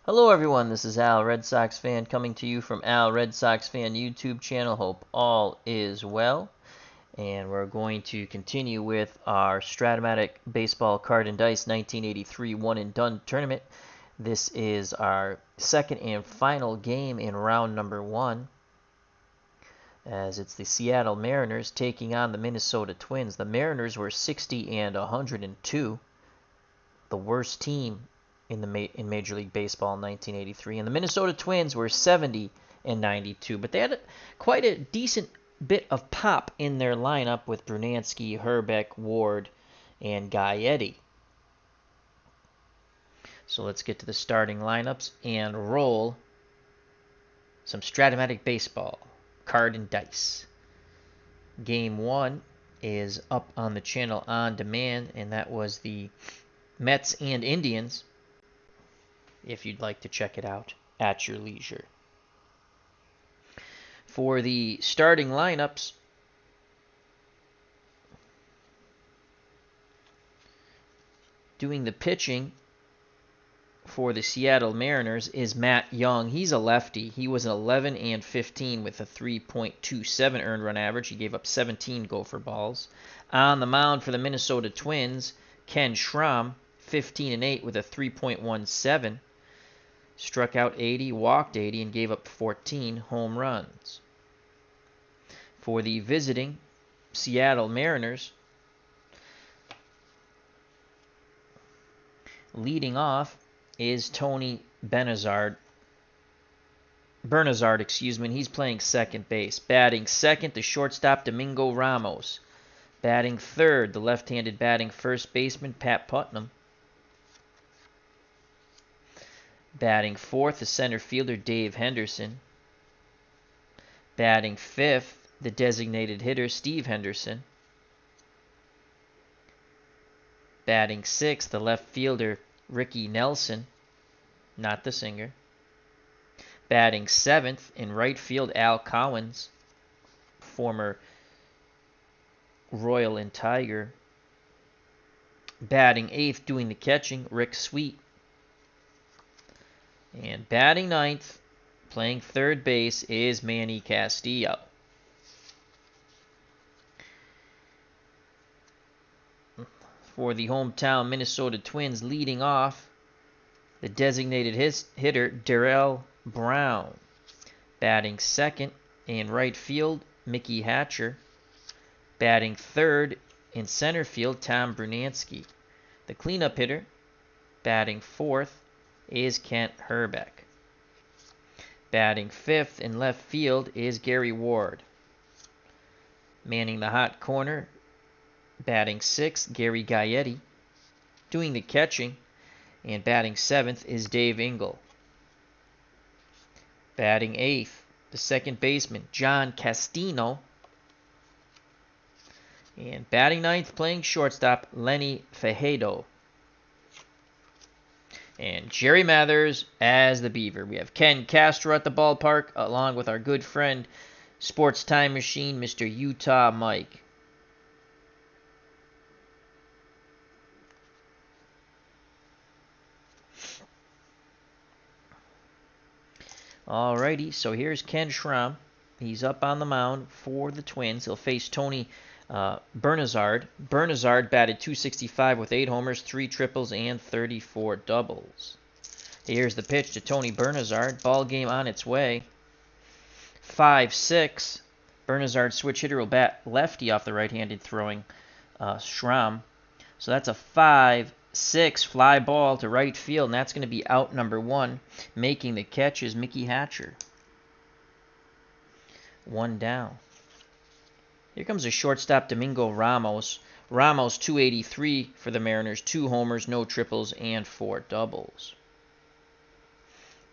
Hello everyone, this is Al, Red Sox fan, coming to you from Al, Red Sox fan YouTube channel. Hope all is well. And we're going to continue with our Strat-O-Matic Baseball Card and Dice 1983 One and Done tournament. This is our second and final game in round number 1, as it's the Seattle Mariners taking on the Minnesota Twins. The Mariners were 60 and 102, the worst team in Major League Baseball in 1983, and the Minnesota Twins were 70 and 92. But they had quite a decent bit of pop in their lineup with Brunansky, Herbeck, Ward, and Gaetti. So let's get to the starting lineups and roll some Strat-O-Matic Baseball Card and Dice. Game 1 is up on the channel on demand, and that was the Mets and Indians, if you'd like to check it out at your leisure. For the starting lineups, doing the pitching for the Seattle Mariners is Matt Young. He's a lefty. He was an 11 and 15 with a 3.27 earned run average. He gave up 17 gopher balls. On the mound for the Minnesota Twins, Ken Schrom, 15 and 8 with a 3.17. Struck out 80, walked 80, and gave up 14 home runs. For the visiting Seattle Mariners, leading off is Tony Bernazard, and he's playing second base. Batting second, the shortstop Domingo Ramos. Batting third, the left-handed batting first baseman Pat Putnam. Batting fourth, the center fielder Dave Henderson. Batting fifth, the designated hitter Steve Henderson. Batting sixth, the left fielder Ricky Nelson, not the singer. Batting seventh, in right field, Al Collins, former Royal and Tiger. Batting eighth, doing the catching, Rick Sweet. And batting ninth, playing third base, is Manny Castillo. For the hometown Minnesota Twins, leading off, the designated hitter Darrell Brown. Batting second, in right field, Mickey Hatcher. Batting third, in center field, Tom Brunansky. The cleanup hitter, batting fourth, is Kent Herbeck. Batting fifth in left field is Gary Ward. Manning the hot corner, batting sixth, Gary Gaetti. Doing the catching and batting seventh is Dave Engel. Batting eighth, the second baseman, John Castino. And batting ninth, playing shortstop, Lenny Fajedo. And Jerry Mathers as the Beaver. We have Ken Castro at the ballpark, along with our good friend, Sports Time Machine, Mr. Utah Mike. Alrighty, so here's Ken Schrom. He's up on the mound for the Twins. He'll face Tony Bernazard. Bernazard batted .265 with 8 homers, 3 triples, and 34 doubles. Here's the pitch to Tony Bernazard. Ball game on its way. 5-6. Bernazard switch hitter will bat lefty off the right-handed throwing Schrom. So that's a 5-6 fly ball to right field, and that's going to be out number 1. Making the catch is Mickey Hatcher. 1 down. Here comes a shortstop, Domingo Ramos. Ramos, 283 for the Mariners, 2 homers, no triples, and 4 doubles.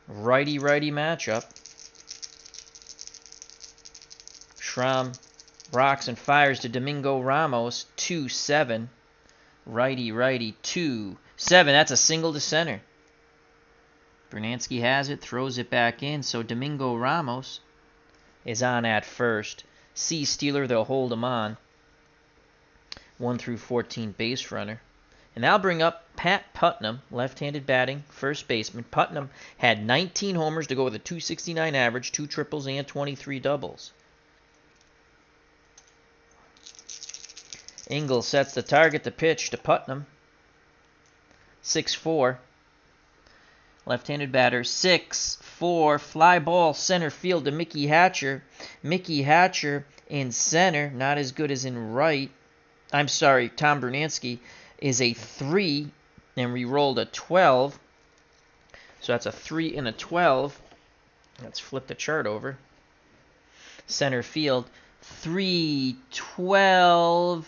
Righty-righty matchup. Schrom rocks and fires to Domingo Ramos, 2-7. Righty-righty, 2-7. That's a single to center. Brunansky has it, throws it back in, so Domingo Ramos is on at first. C. Steeler, they'll hold him on. 1 through 14 base runner. And that'll bring up Pat Putnam, left-handed batting, first baseman. Putnam had 19 homers to go with a .269 average, 2 triples, and 23 doubles. Engel sets the target to pitch to Putnam. 6-4. Left-handed batter. 6-4. Fly ball center field to Mickey Hatcher. Mickey Hatcher in center, not as good as in right. I'm sorry, Tom Brunansky is a 3, and we rolled a 12. So that's a 3 and a 12. Let's flip the chart over. Center field, 3-12.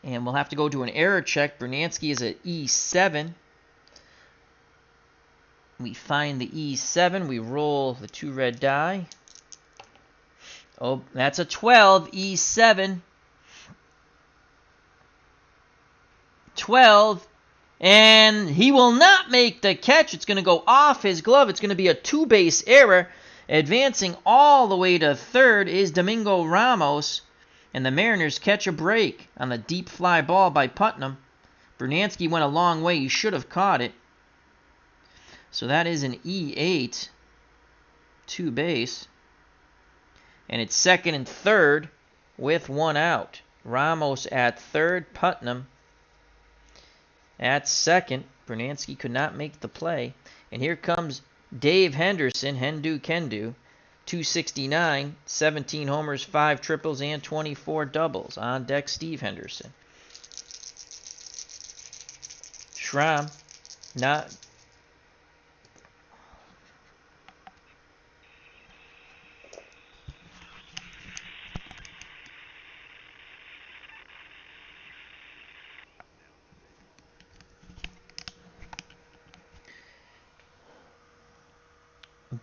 And we'll have to go to an error check. Brunansky is at E7. We find the E7. We roll the 2 red die. Oh, that's a 12. E7. 12. And he will not make the catch. It's going to go off his glove. It's going to be a 2-base error. Advancing all the way to third is Domingo Ramos. And the Mariners catch a break on the deep fly ball by Putnam. Brunansky went a long way. He should have caught it. So that is an E8 2-base. And it's second and third with 1 out. Ramos at third, Putnam at second. Brunansky could not make the play. And here comes Dave Henderson, Hendu Kendu. .269, 17 homers, 5 triples, and 24 doubles. On deck, Steve Henderson. Schrom, not...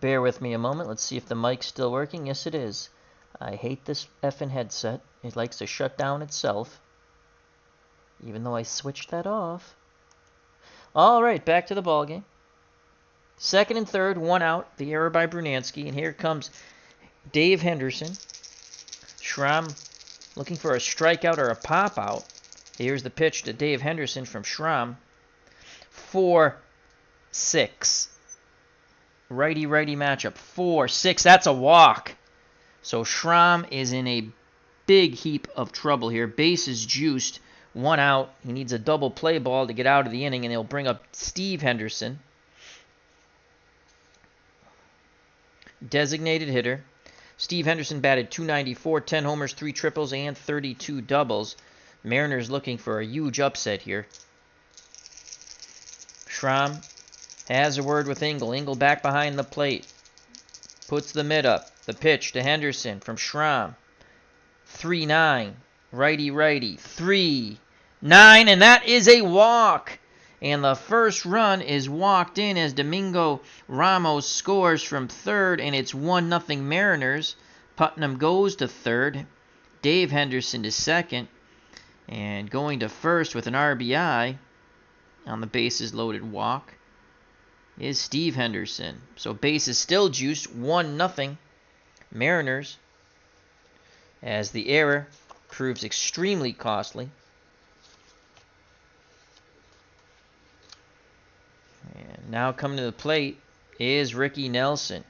Bear with me a moment. Let's see if the mic's still working. Yes, it is. I hate this effing headset. It likes to shut down itself. Even though I switched that off. All right, back to the ballgame. Second and third, 1 out. The error by Brunansky. And here comes Dave Henderson. Schrom looking for a strikeout or a pop-out. Here's the pitch to Dave Henderson from Schrom. 4-6. Righty-righty matchup. 4-6. That's a walk. So Schrom is in a big heap of trouble here. Bases juiced. 1 out. He needs a double play ball to get out of the inning, and he'll bring up Steve Henderson. Designated hitter. Steve Henderson batted .294, 10 homers, 3 triples, and 32 doubles. Mariners looking for a huge upset here. Schrom has a word with Engel. Engel back behind the plate. Puts the mid up. The pitch to Henderson from Schrom. 3-9. Righty-righty. 3-9. And that is a walk. And the first run is walked in as Domingo Ramos scores from third. And it's 1-0 Mariners. Putnam goes to third. Dave Henderson to second. And going to first with an RBI on the bases loaded walk is Steve Henderson. So base is still juiced, 1-0 Mariners, as the error proves extremely costly. And now coming to the plate is Ricky Nelson.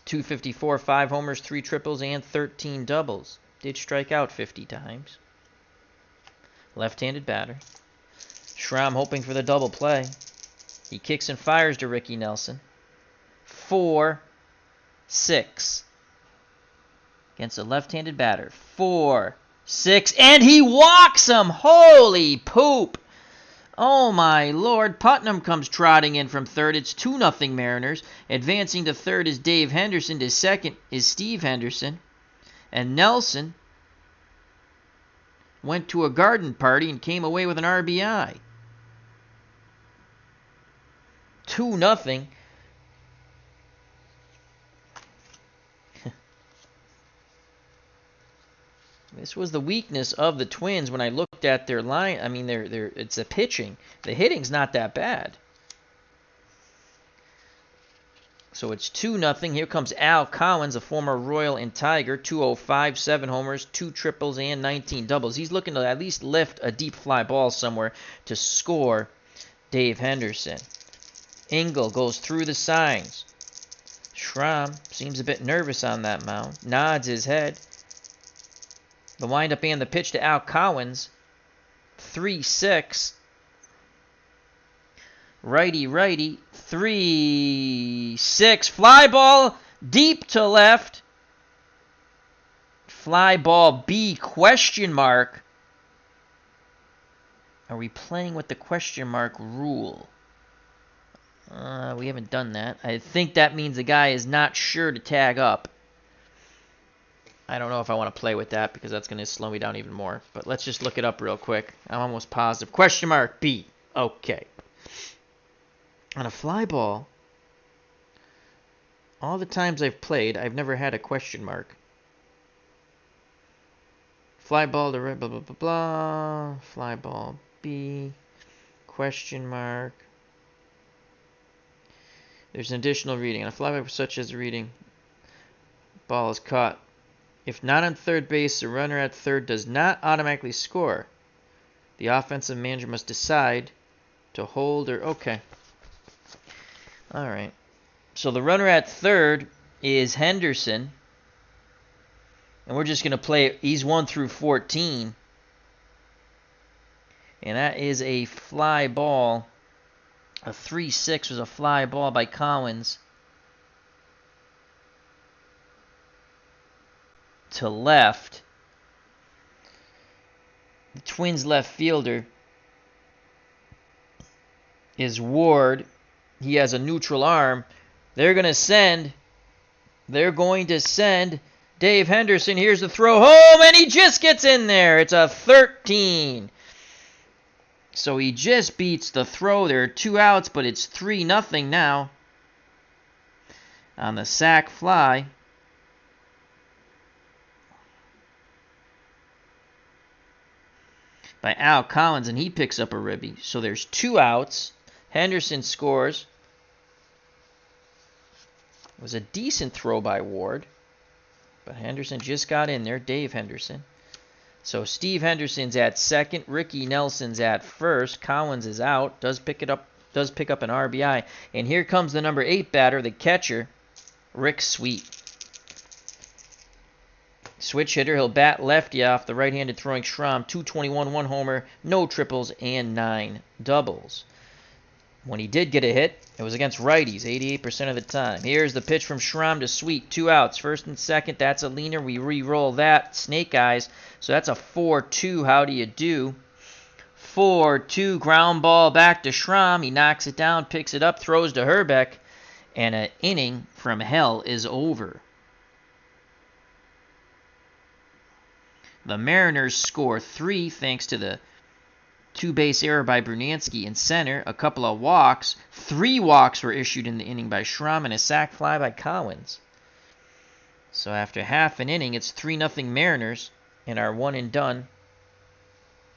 .254, 5 homers, 3 triples, and 13 doubles. Did strike out 50 times. Left-handed batter. Schrom hoping for the double play. He kicks and fires to Ricky Nelson. 4-6. Against a left-handed batter. 4-6. And he walks him! Holy poop! Oh my lord. Putnam comes trotting in from third. It's 2-0 Mariners. Advancing to third is Dave Henderson. To second is Steve Henderson. And Nelson went to a garden party and came away with an RBI. 2-0. This was the weakness of the Twins when I looked at their line. I mean, it's the pitching. The hitting's not that bad. So it's 2-0. Here comes Al Collins, a former Royal and Tiger. 205, 7 homers, 2 triples, and 19 doubles. He's looking to at least lift a deep fly ball somewhere to score Dave Henderson. Engel goes through the signs. Schrom seems a bit nervous on that mound. Nods his head. The windup and the pitch to Al Collins. 3-6. Righty. 3-6. Fly ball deep to left. Fly ball B question mark. Are we playing with the question mark rule? We haven't done that. I think that means the guy is not sure to tag up. I don't know if I want to play with that because that's going to slow me down even more. But let's just look it up real quick. I'm almost positive. Question mark B. Okay. On a fly ball, all the times I've played, I've never had a question mark. Fly ball to red, blah, blah, blah, blah. Fly ball B. Question mark. There's an additional reading. On a fly ball such as reading, ball is caught. If not on third base, the runner at third does not automatically score. The offensive manager must decide to hold or... Okay. All right. So the runner at third is Henderson. And we're just going to play... He's 1 through 14. And that is a fly ball. A 3-6 was a fly ball by Collins. To left. The Twins left fielder is Ward. He has a neutral arm. They're going to send Dave Henderson. Here's the throw home, and he just gets in there. It's a 13. So he just beats the throw. There are 2 outs, but it's 3-0 now on the sac fly. By Al Collins, and he picks up a ribby. So there's 2 outs. Henderson scores. It was a decent throw by Ward, but Henderson just got in there. Dave Henderson. So Steve Henderson's at second. Ricky Nelson's at first. Collins is out. Does pick up an RBI. And here comes the number 8 batter, the catcher, Rick Sweet. Switch hitter. He'll bat lefty off the right-handed throwing Schrom. 221, 1 homer, no triples, and 9 doubles. When he did get a hit, it was against righties 88% of the time. Here's the pitch from Schrom to Sweet. 2 outs. First and second. That's a leaner. We re-roll that. Snake eyes. So that's a 4-2. How do you do? 4-2. Ground ball back to Schrom. He knocks it down, picks it up, throws to Herbeck. And an inning from hell is over. The Mariners score 3 thanks to the 2-base error by Brunansky in center, a couple of walks. 3 walks were issued in the inning by Schrom and a sac fly by Collins. So after half an inning, it's 3-0 Mariners in our 1-and-done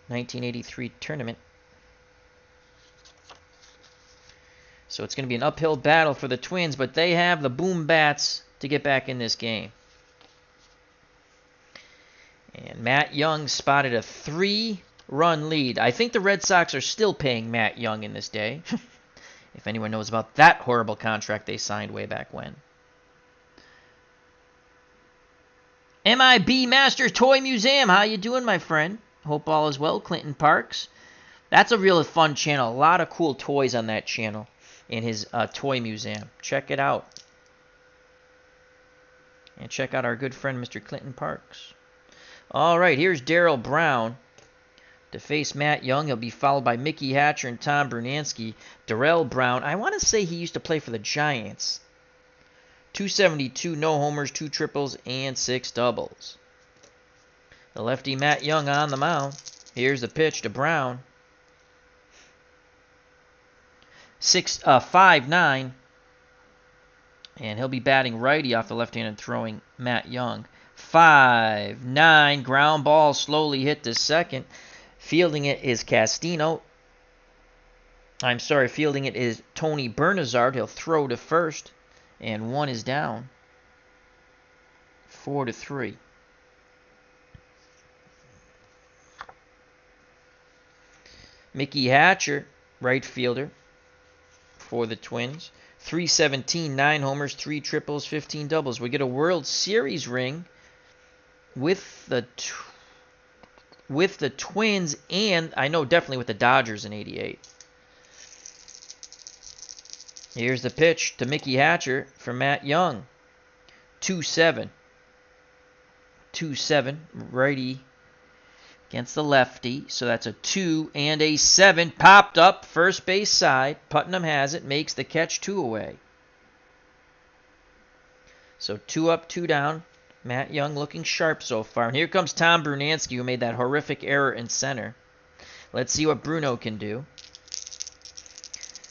1983 tournament. So it's going to be an uphill battle for the Twins, but they have the boom bats to get back in this game. And Matt Young spotted a 3-run lead. I think the Red Sox are still paying Matt Young in this day. If anyone knows about that horrible contract they signed way back when. MIB Master Toy Museum. How you doing, my friend? Hope all is well. Clinton Parks. That's a real fun channel. A lot of cool toys on that channel in his toy museum. Check it out. And check out our good friend, Mr. Clinton Parks. All right, here's Darryl Brown to face Matt Young. He'll be followed by Mickey Hatcher and Tom Brunansky. Darrell Brown, I want to say he used to play for the Giants. 272, no homers, 2 triples, and 6 doubles. The lefty Matt Young on the mound. Here's the pitch to Brown. 5'9", and he'll be batting righty off the left-handed throwing Matt Young. 5'9", ground ball slowly hit to second. Fielding it is fielding it is Tony Bernazard. He'll throw to first. And 1 is down. 4-3. Mickey Hatcher, right fielder for the Twins. 317, 9 homers, 3 triples, 15 doubles. We get a World Series ring with the Twins, and I know definitely with the Dodgers in '88. Here's the pitch to Mickey Hatcher for Matt Young. 2-7. 2-7, righty against the lefty. So that's a 2 and a 7. Popped up, first base side. Putnam has it, makes the catch, 2 away. So 2 up, 2 down. Matt Young looking sharp so far. And here comes Tom Brunansky, who made that horrific error in center. Let's see what Bruno can do.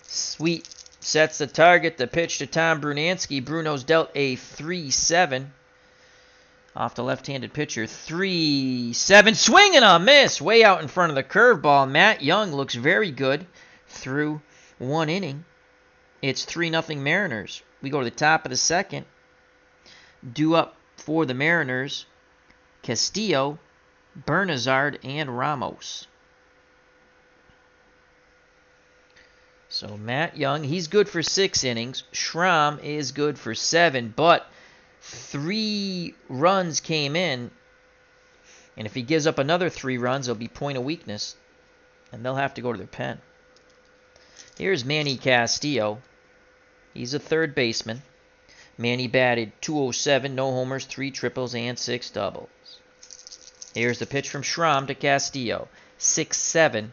Sweet sets the target. The pitch to Tom Brunansky. Bruno's dealt a 3-7. Off the left-handed pitcher. 3-7. Swing and a miss. Way out in front of the curveball. Matt Young looks very good through 1 inning. It's 3-0 Mariners. We go to the top of the second. Due up for the Mariners, Castillo, Bernazard, and Ramos. So Matt Young, he's good for 6 innings. Schrom is good for 7, but 3 runs came in. And if he gives up another 3 runs, it'll be point of weakness. And they'll have to go to their pen. Here's Manny Castillo. He's a third baseman. Manny batted .207, no homers, 3 triples, and 6 doubles. Here's the pitch from Schrom to Castillo. 6-7.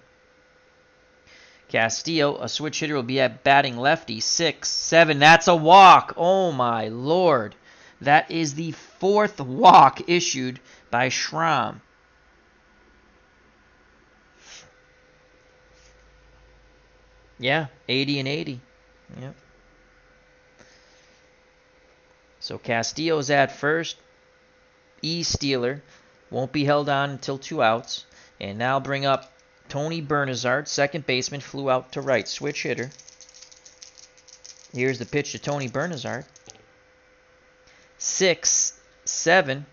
Castillo, a switch hitter, will be at batting lefty. 6-7. That's a walk. Oh, my Lord. That is the 4th walk issued by Schrom. Yeah, 80 and 80. Yep. So Castillo's at first. Steeler won't be held on until 2 outs. And now bring up Tony Bernazard, second baseman, flew out to right. Switch hitter. Here's the pitch to Tony Bernazard. 6-7.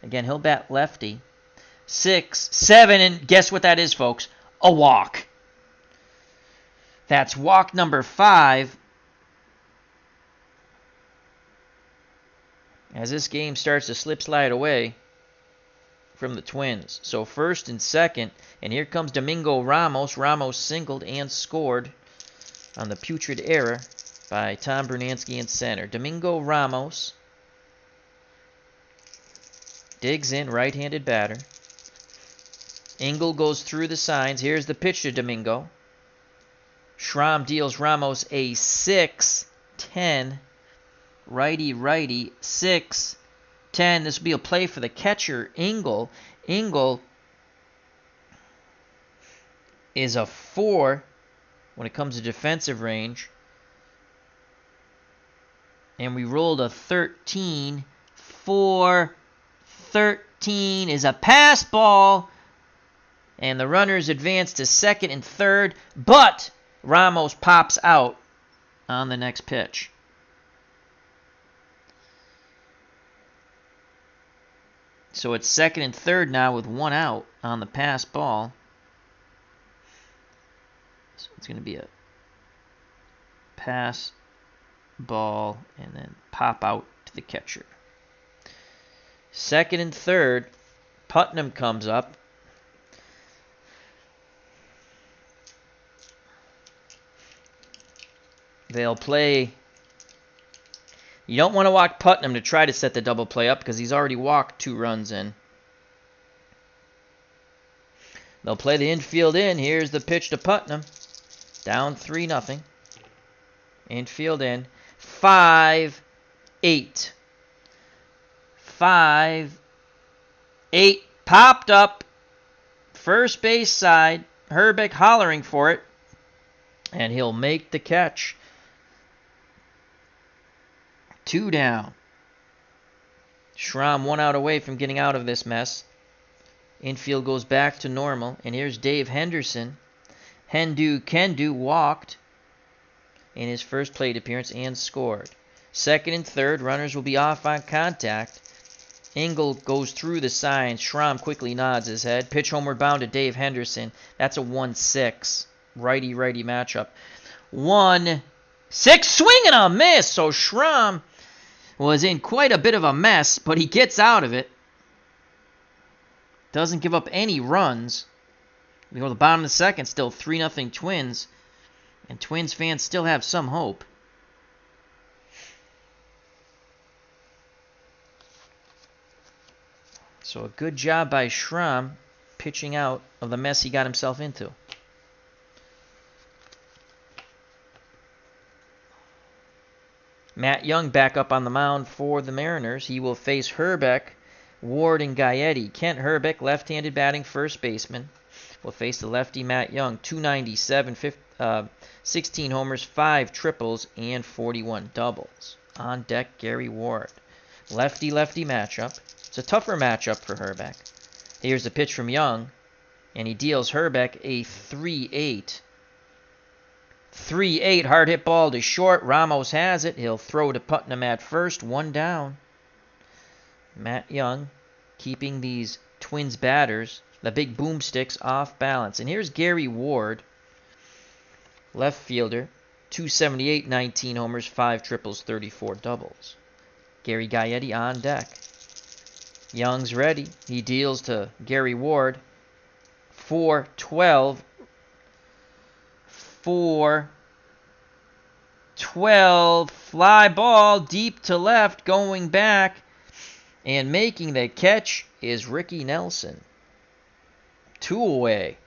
Again, he'll bat lefty. 6-7, and guess what that is, folks? A walk. That's walk number 5. As this game starts to slide away from the Twins. So first and second, and here comes Domingo Ramos. Ramos singled and scored on the putrid error by Tom Brunansky in center. Domingo Ramos digs in, right-handed batter. Engel goes through the signs. Here's the pitch to Domingo. Schrom deals Ramos a 6-10. Righty, 6-10. This will be a play for the catcher, Engel. Engel is a 4 when it comes to defensive range. And we rolled a 13. 4-13 is a pass ball. And the runners advance to second and third. But Ramos pops out on the next pitch. So it's second and third now with 1 out on the pass ball. So it's going to be a pass ball and then pop out to the catcher. Second and third, Putnam comes up. They'll play. You don't want to walk Putnam to try to set the double play up because he's already walked 2 runs in. They'll play the infield in. Here's the pitch to Putnam. Down 3-0. Infield in. 5-8. 5-8. Popped up. First base side. Herbeck hollering for it. And he'll make the catch. 2 down. Schrom 1 out away from getting out of this mess. Infield goes back to normal. And here's Dave Henderson. Hendu Kendu walked. in his first plate appearance and scored. Second and third, runners will be off on contact. Engel goes through the signs. Schrom quickly nods his head. Pitch homeward bound to Dave Henderson. That's a 1-6. Righty-righty matchup. 1-6, swing and a miss. So Schrom was in quite a bit of a mess, but he gets out of it. Doesn't give up any runs. We go to the bottom of the second, still 3-0 Twins. And Twins fans still have some hope. So a good job by Schrom pitching out of the mess he got himself into. Matt Young back up on the mound for the Mariners. He will face Herbeck, Ward, and Gaetti. Kent Herbeck, left-handed batting first baseman, will face the lefty Matt Young. 297, 16 homers, 5 triples, and 41 doubles. On deck, Gary Ward. Lefty-lefty matchup. It's a tougher matchup for Herbeck. Here's the pitch from Young, and he deals Herbeck a 3-8. 3-8, hard hit ball to short. Ramos has it. He'll throw to Putnam at first. 1 down. Matt Young keeping these Twins batters, the big boomsticks, off balance. And here's Gary Ward, left fielder. 278, 19 homers, 5 triples, 34 doubles. Gary Gaetti on deck. Young's ready. He deals to Gary Ward. 4-12. 4-12. Fly ball deep to left, going back. And making the catch is Ricky Nelson. 2 away.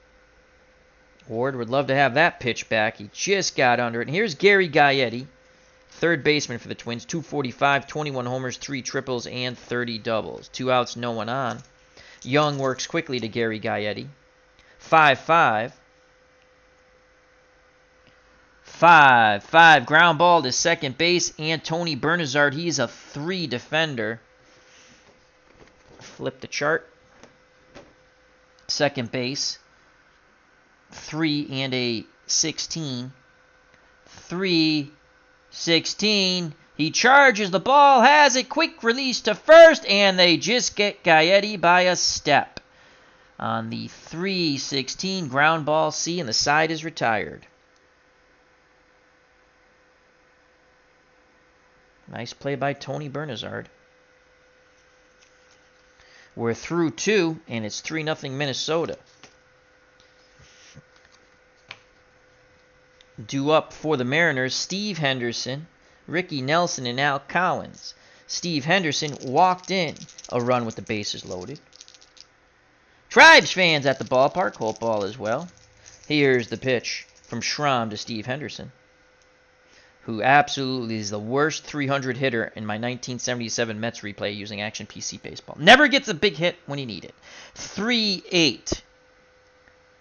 Ward would love to have that pitch back. He just got under it. And here's Gary Gaetti, third baseman for the Twins. 245, 21 homers, 3 triples, and 30 doubles. 2 outs, no one on. Young works quickly to Gary Gaetti. 5-5. 5-5. Ground ball to second base. And Tony Bernazard, he's a 3 defender. Flip the chart. Second base. 3 and a 16. 3-16. He charges the ball, has it, quick release to first, and they just get Gaetti by a step. On the 3-16 ground ball C, and the side is retired. Nice play by Tony Bernazard. We're through 2, and it's 3-0 Minnesota. Due up for the Mariners, Steve Henderson, Ricky Nelson, and Al Collins. Steve Henderson walked in a run with the bases loaded. Tribes fans at the ballpark hope all is well. Here's the pitch from Schrom to Steve Henderson, who absolutely is the worst 300 hitter in my 1977 Mets replay using Action PC Baseball. Never gets a big hit when you need it. 3-8.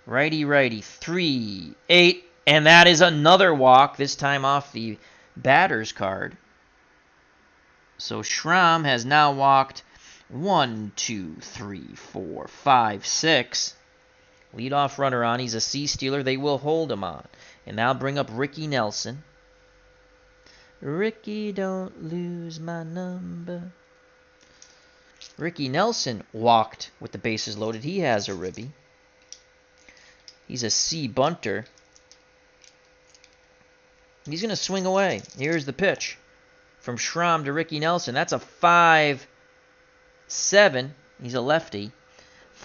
Righty-righty. 3-8. And that is another walk, this time off the batter's card. So Schrom has now walked 1, 2, 3, 4, 5, 6. Leadoff runner on. He's a C-stealer. They will hold him on. And now bring up Ricky Nelson. Ricky, don't lose my number. Ricky Nelson walked with the bases loaded. He has a ribby. He's a C bunter. He's going to swing away. Here's the pitch from Schrom to Ricky Nelson. That's a 5-7. He's a lefty.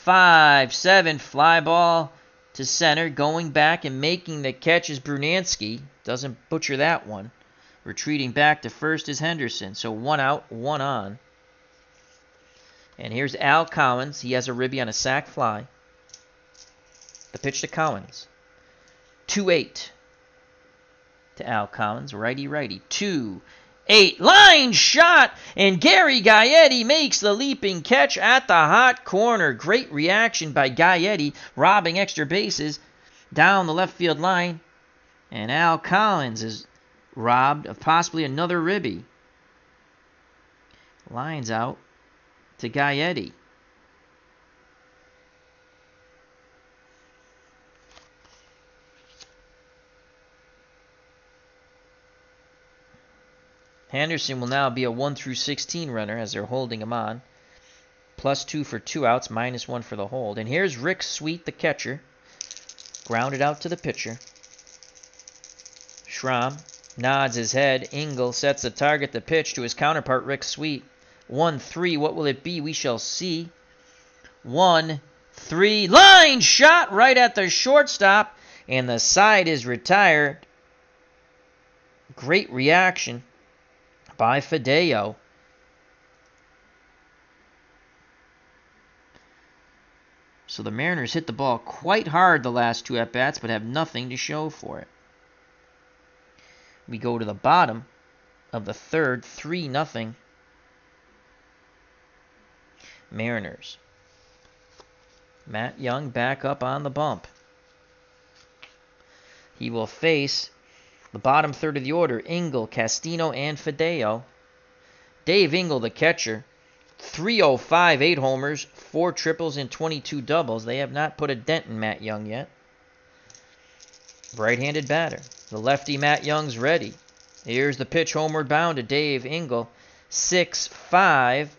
5-7, fly ball to center. Going back and making the catch is Brunansky. Doesn't butcher that one. Retreating back to first is Henderson. So 1 out, 1 on. And here's Al Collins. He has a ribby on a sac fly. The pitch to Collins. 2-8 to Al Collins. Righty-righty. 2-8. Line shot. And Gary Gaetti makes the leaping catch at the hot corner. Great reaction by Gaetti, robbing extra bases down the left field line. And Al Collins is robbed of possibly another ribby. Lines out to Gaetti. Henderson will now be a 1 through 16 runner as they're holding him on. +2 for 2 outs, -1 for the hold. And here's Rick Sweet, the catcher. Grounded out to the pitcher. Schrom nods his head. Engel sets the target, the pitch to his counterpart, Rick Sweet. 1-3, what will it be? We shall see. 1-3, line shot right at the shortstop, and the side is retired. Great reaction by Fideo. So the Mariners hit the ball quite hard the last 2 at-bats, but have nothing to show for it. We go to the bottom of the third, 3-0 Mariners. Matt Young back up on the bump. He will face the bottom third of the order, Engel, Castino, and Fideo. Dave Engel, the catcher, 305, 8 homers, 4 triples, and 22 doubles. They have not put a dent in Matt Young yet. Right-handed batter. The lefty Matt Young's ready. Here's the pitch homeward bound to Dave Engel. 6-5.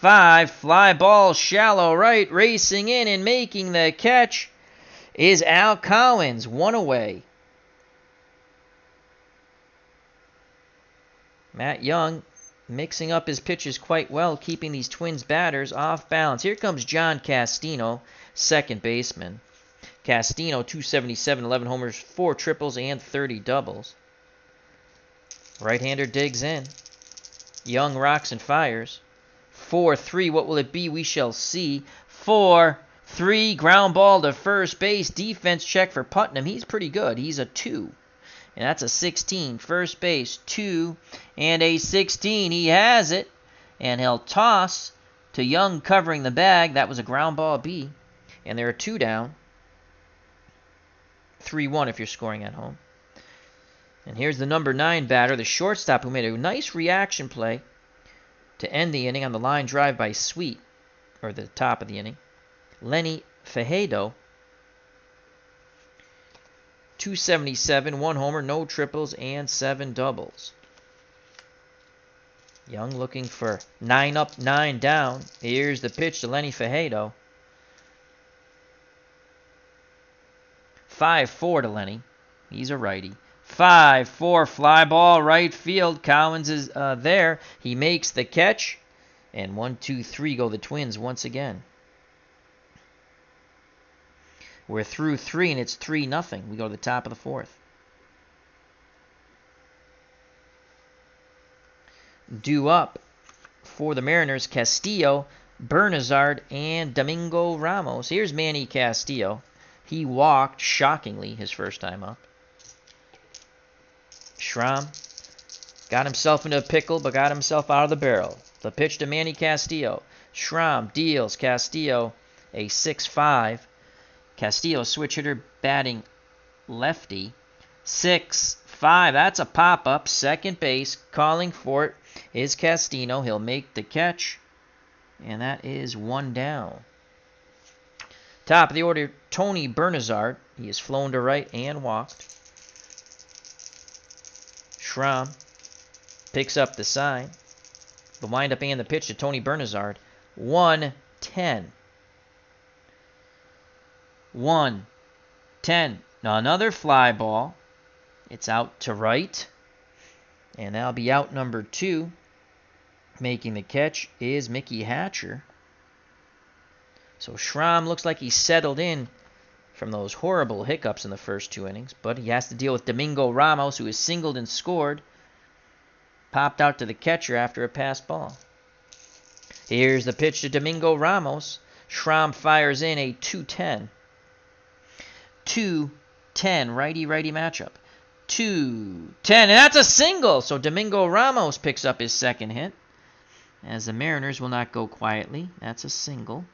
Fly ball shallow right, racing in and making the catch is Al Collins, 1 away. Matt Young mixing up his pitches quite well, keeping these Twins batters off balance. Here comes John Castino, second baseman. Castino, 277, 11 homers, 4 triples, and 30 doubles. Right-hander digs in. Young rocks and fires. 4-3, what will it be? We shall see. 4-3, ground ball to first base. Defense check for Putnam. He's pretty good. He's a 2. And that's a 16. First base, 2, and a 16. He has it. And he'll toss to Young covering the bag. That was a ground ball B. And there are 2 down. 3-1 if you're scoring at home. And here's the number 9 batter, the shortstop, who made a nice reaction play to end the inning on the line drive by Sweet, or the top of the inning. Lenny Fajardo, 277, 1 homer, no triples, and 7 doubles. Young looking for 9 up, 9 down. Here's the pitch to Lenny Fajardo. 5-4 to Lenny. He's a righty. 5-4, fly ball right field. Collins is there. He makes the catch. And 1-2-3 go the Twins once again. We're through 3, and it's 3-0. We go to the top of the 4th. Due up for the Mariners, Castillo, Bernazard, and Domingo Ramos. Here's Manny Castillo. He walked, shockingly, his first time up. Schrom got himself into a pickle, but got himself out of the barrel. The pitch to Manny Castillo. Schrom deals Castillo a 6-5. Castillo, switch hitter, batting lefty. 6-5. That's a pop-up. Second base, calling for it, is Castino. He'll make the catch, and that is 1 down. Top of the order, Tony Bernazard. He has flown to right and walked. Schrom picks up the sign. The windup and the pitch to Tony Bernazard. 1-10. 1-10. Now another fly ball. It's out to right. And that'll be out number 2. Making the catch is Mickey Hatcher. So Schrom looks like he settled in from those horrible hiccups in the first 2 innings. But he has to deal with Domingo Ramos, who has singled and scored. Popped out to the catcher after a passed ball. Here's the pitch to Domingo Ramos. Schrom fires in a 2-10. 2-10, righty-righty matchup. 2-10, and that's a single. So Domingo Ramos picks up his second hit, as the Mariners will not go quietly. That's a single.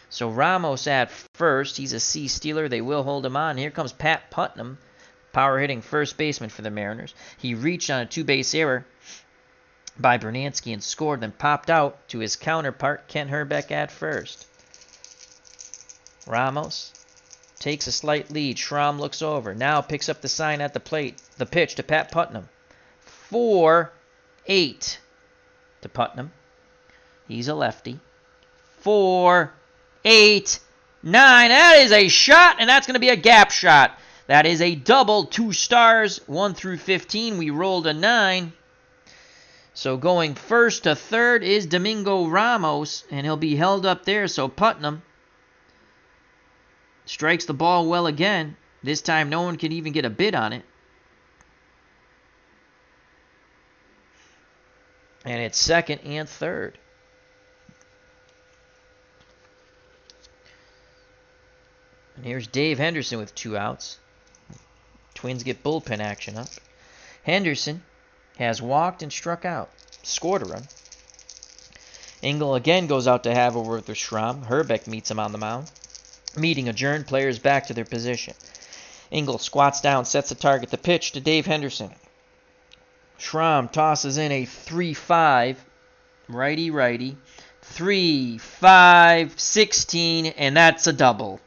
So Ramos at first. He's a C-stealer. They will hold him on. Here comes Pat Putnam, power-hitting first baseman for the Mariners. He reached on a 2-base error by Bernansky and scored, then popped out to his counterpart, Kent Herbeck, at first. Ramos takes a slight lead. Schrom looks over. Now picks up the sign at the plate. The pitch to Pat Putnam. 4-8 to Putnam. He's a lefty. 4-8-9. That is a shot, and that's going to be a gap shot. That is a double, 2 stars, 1 through 15. We rolled a 9. So going first to third is Domingo Ramos, and he'll be held up there. So Putnam strikes the ball well again. This time no one can even get a bid on it. And it's second and third. And here's Dave Henderson with 2 outs. Twins get bullpen action up. Henderson has walked and struck out. Scored a run. Engel again goes out to have over with Schrom. Herbeck meets him on the mound. Meeting adjourned. Players back to their position. Engel squats down, sets the target. The pitch to Dave Henderson. Schrom tosses in a 3-5. Righty-righty. 3-5-16, and that's a double.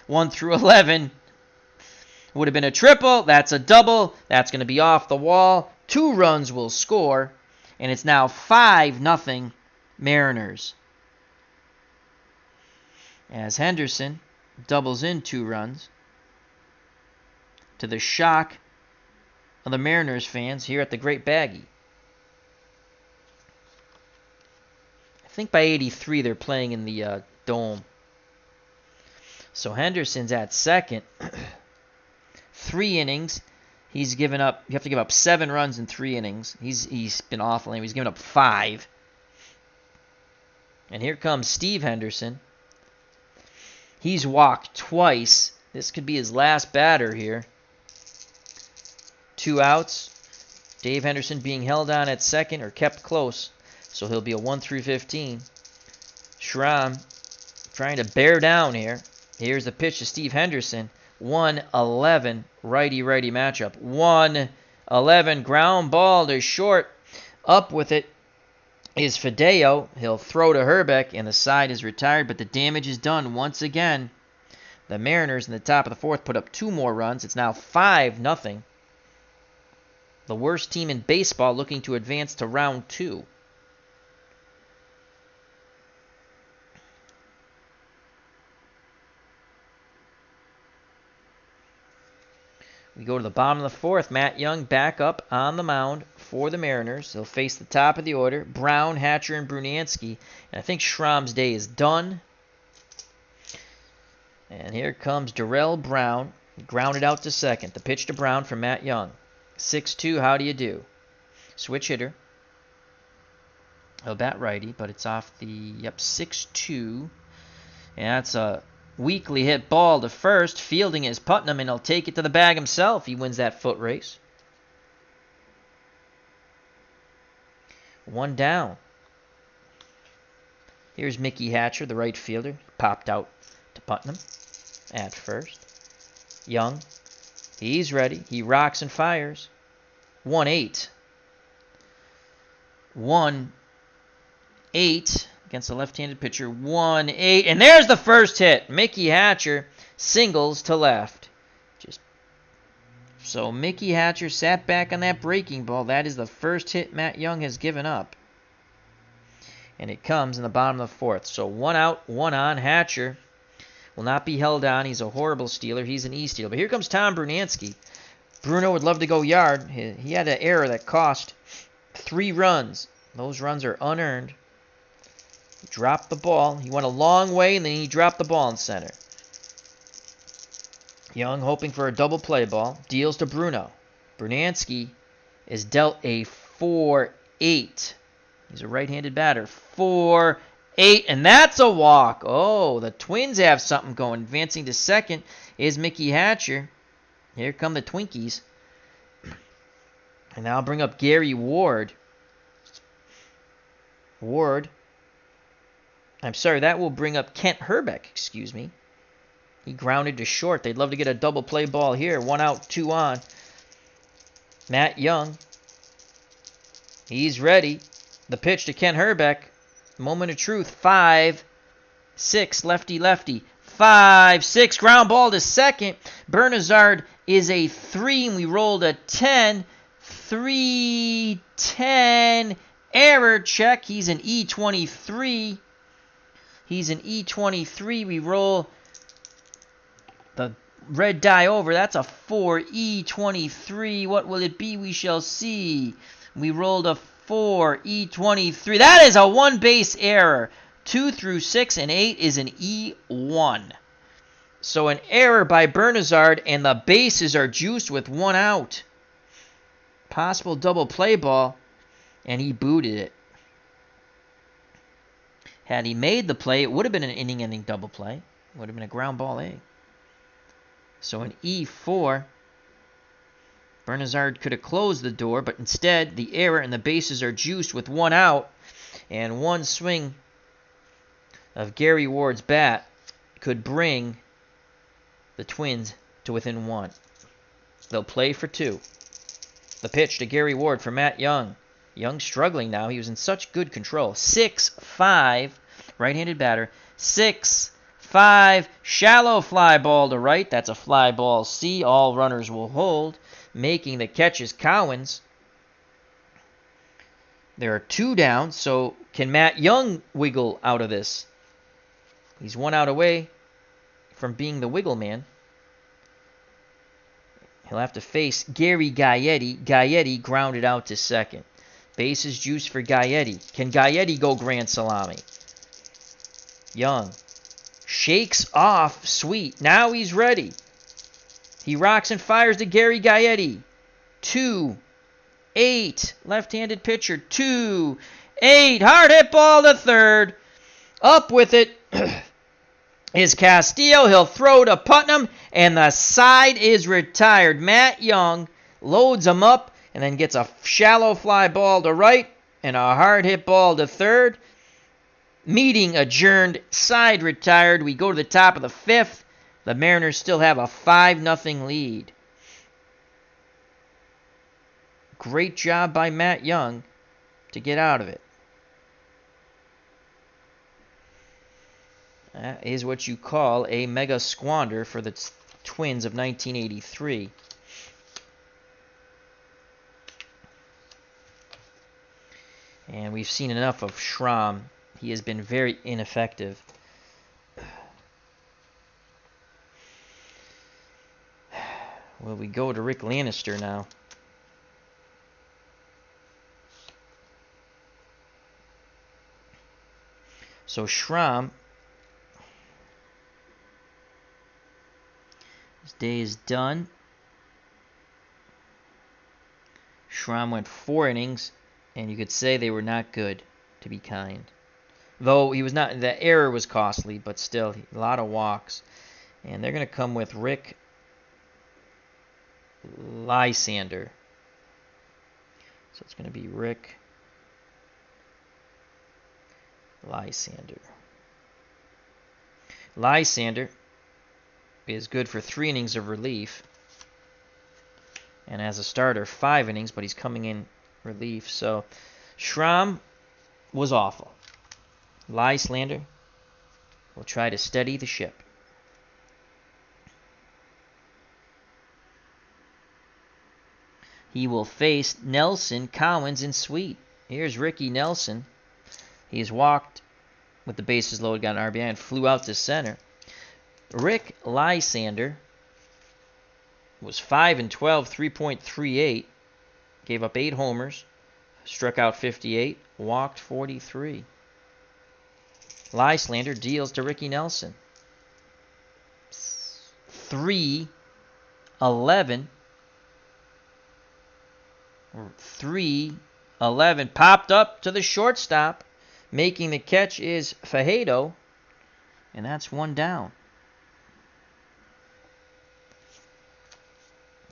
1 through 11 would have been a triple. That's a double. That's going to be off the wall. 2 runs will score, and it's now 5-0 Mariners. As Henderson doubles in 2 runs, to the shock of the Mariners fans here at the Great Baggy. I think by 83 they're playing in the Dome. So Henderson's at second. 3 innings. He's given up. You have to give up 7 runs in 3 innings. He's been awful. He's given up 5. And here comes Steve Henderson. He's walked twice. This could be his last batter here. 2 outs. Dave Henderson being held on at second or kept close. So he'll be a 1 through 15. Schrom trying to bear down here. Here's the pitch to Steve Henderson. 1-11 righty-righty matchup. 1-11 ground ball to short. Up with it is Fideo. He'll throw to Herbeck, and the side is retired, but the damage is done once again. The Mariners in the top of the 4th put up 2 more runs. It's now 5-0. The worst team in baseball looking to advance to round 2. We go to the bottom of the 4th. Matt Young back up on the mound for the Mariners. They'll face the top of the order. Brown, Hatcher, and Brunansky. And I think Schrom's day is done. And here comes Darrell Brown. Grounded out to second. The pitch to Brown from Matt Young. 6-2, how do you do? Switch hitter. He'll bat righty, but it's off the, 6-2. And that's a weakly hit ball to first. Fielding is Putnam, and he'll take it to the bag himself. He wins that foot race. 1 down. Here's Mickey Hatcher, the right fielder. Popped out to Putnam at first. Young. He's ready. He rocks and fires. 1-8. 1-8 against the left-handed pitcher. 1-8. And there's the first hit. Mickey Hatcher singles to left. So Mickey Hatcher sat back on that breaking ball. That is the first hit Matt Young has given up. And it comes in the bottom of the 4th. So 1 out, 1 on. Hatcher will not be held on. He's a horrible stealer. He's an E-stealer. But here comes Tom Brunansky. Bruno would love to go yard. He had an error that cost 3 runs. Those runs are unearned. He dropped the ball. He went a long way, and then he dropped the ball in center. Young hoping for a double play ball. Deals to Bruno. Brunansky is dealt a 4-8. He's a right-handed batter. 4-8, and that's a walk. Oh, the Twins have something going. Advancing to second is Mickey Hatcher. Here come the Twinkies. And now I'll bring up Gary Ward. I'm sorry, that will bring up Kent Herbeck, excuse me. He grounded to short. They'd love to get a double play ball here. 1 out, 2 on. Matt Young. He's ready. The pitch to Kent Herbeck. Moment of truth. 5-6, lefty-lefty. 5, 6. Ground ball to second. Bernazard is a 3, and we rolled a 10. 3, 10. Error check. He's an E23. He's an E23. We roll the red die over. That's a 4. E23. What will it be? We shall see. We rolled a 4. E23. That is a 1 base error. 2 through 6 and 8 is an E1. So an error by Bernazard, and the bases are juiced with 1 out. Possible double play ball, and he booted it. Had he made the play, it would have been an inning-ending double play. It would have been a ground ball A. So an E4. Bernazard could have closed the door, but instead the error and the bases are juiced with 1 out, and 1 swing of Gary Ward's bat could bring the Twins to within 1. They'll play for 2. The pitch to Gary Ward for Matt Young. Young struggling now. He was in such good control. 6-5, right-handed batter. 6-5, shallow fly ball to right. That's a fly ball C. All runners will hold. Making the catch is Cowens. There are 2 down, so can Matt Young wiggle out of this? He's 1 out away from being the wiggle man. He'll have to face Gary Gaetti. Gaetti grounded out to second. Bases juice for Gaetti. Can Gaetti go grand salami? Young shakes off Sweet. Now he's ready. He rocks and fires to Gary Gaetti. 2-8. Left-handed pitcher. 2-8. Hard hit ball to third. Up with it is Castillo. He'll throw to Putnam, and the side is retired. Matt Young loads him up and then gets a shallow fly ball to right and a hard hit ball to third. Meeting adjourned. Side retired. We go to the top of the 5th. The Mariners still have a 5-0 lead. Great job by Matt Young to get out of it. That is what you call a mega squander for the Twins of 1983. And we've seen enough of Schrom. He has been very ineffective. Well, we go to Rick Lannister now. So Schrom, his day is done. Schrom went 4 innings, and you could say they were not good, to be kind. Though he was not, the error was costly, but still, a lot of walks. And they're going to come with Rick Lysander. So it's going to be Rick Lysander. Lysander is good for 3 innings of relief. And as a starter, 5 innings, but he's coming in relief. So Schrom was awful. Lysander will try to steady the ship. He will face Nelson, Cowens, and Sweet. Here's Ricky Nelson. He's walked with the bases loaded, got an RBI, and flew out to center. Rick Lysander was 5-12, 3.38. Gave up 8 homers, struck out 58, walked 43. Lysander deals to Ricky Nelson. 3-11. 3-11. Popped up to the shortstop. Making the catch is Fajardo. And that's 1 down.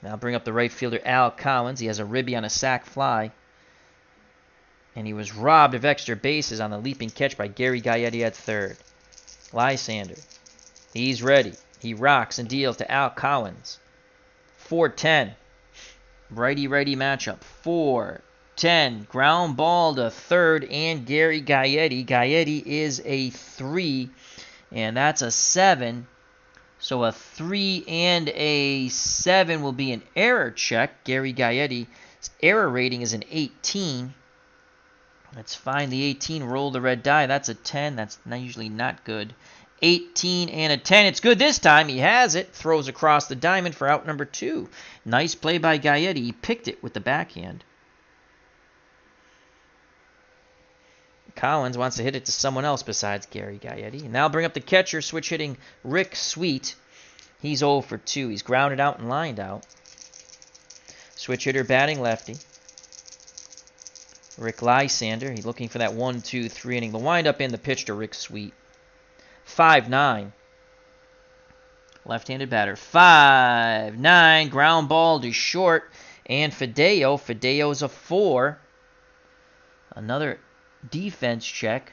Now bring up the right fielder, Al Collins. He has a ribby on a sac fly. And he was robbed of extra bases on the leaping catch by Gary Gaetti at third. Lysander. He's ready. He rocks and deals to Al Collins. 4-10. Righty-righty matchup. 4-10. Ground ball to third and Gary Gaetti. Gaetti is a 3. And that's a 7. So a 3 and a 7 will be an error check. Gary Gaetti's error rating is an 18. Let's find the 18. Roll the red die. That's a 10. That's usually not good. 18 and a 10. It's good this time. He has it. Throws across the diamond for out number 2. Nice play by Gaetti. He picked it with the backhand. Collins wants to hit it to someone else besides Gary Gaetti. And now I'll bring up the catcher, switch hitting Rick Sweet. He's 0 for 2. He's grounded out and lined out. Switch hitter batting lefty. Rick Lysander. He's looking for that 1-2-3 inning. The windup and the pitch to Rick Sweet. 5-9. Left-handed batter. 5-9. Ground ball to short. And Fideo. Fideo's a 4. Another defense check.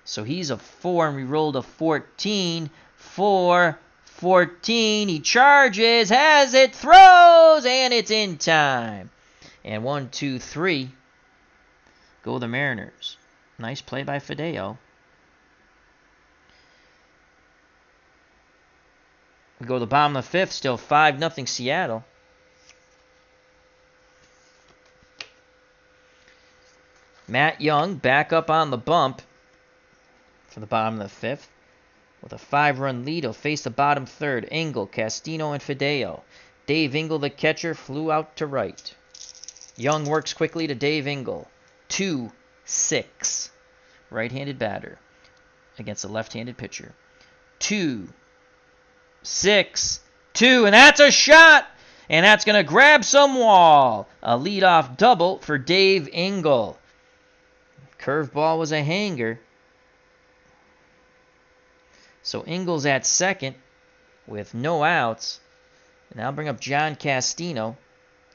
So he's a 4, and we rolled a 14. 4, 14. He charges, has it, throws, and it's in time. And 1, 2, 3. Go the Mariners. Nice play by Fideo. We go to the bottom of the 5th, still 5-0 Seattle. Matt Young back up on the bump for the bottom of the 5th. With a 5-run lead, he'll face the bottom 3rd. Engel, Castino, and Fideo. Dave Engel, the catcher, flew out to right. Young works quickly to Dave Engel. 2-6. Right-handed batter against a left-handed pitcher. 2-6-2, and that's a shot! And that's going to grab some wall. A leadoff double for Dave Engel. Curveball was a hanger. So Engel's at second with no outs. And I'll bring up John Castino,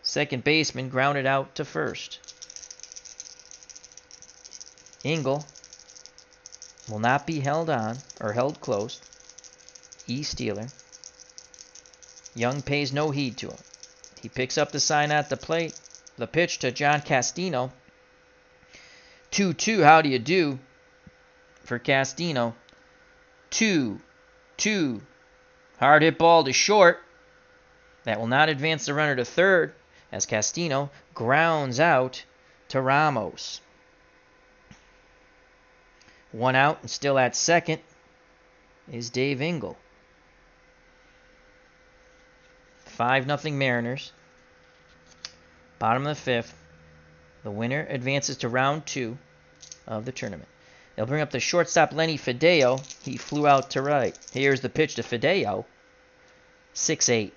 second baseman, grounded out to first. Engel will not be held on or held close. Stealer. Young pays no heed to him. He picks up the sign at the plate. The pitch to John Castino. 2-2, how do you do for Castino? 2-2. Hard hit ball to short. That will not advance the runner to third as Castino grounds out to Ramos. 1 out and still at second is Dave Engel. 5-0 Mariners. Bottom of the 5th. The winner advances to round 2 of the tournament. They'll bring up the shortstop Lenny Fideo. He flew out to right. Here's the pitch to Fideo. 6-8.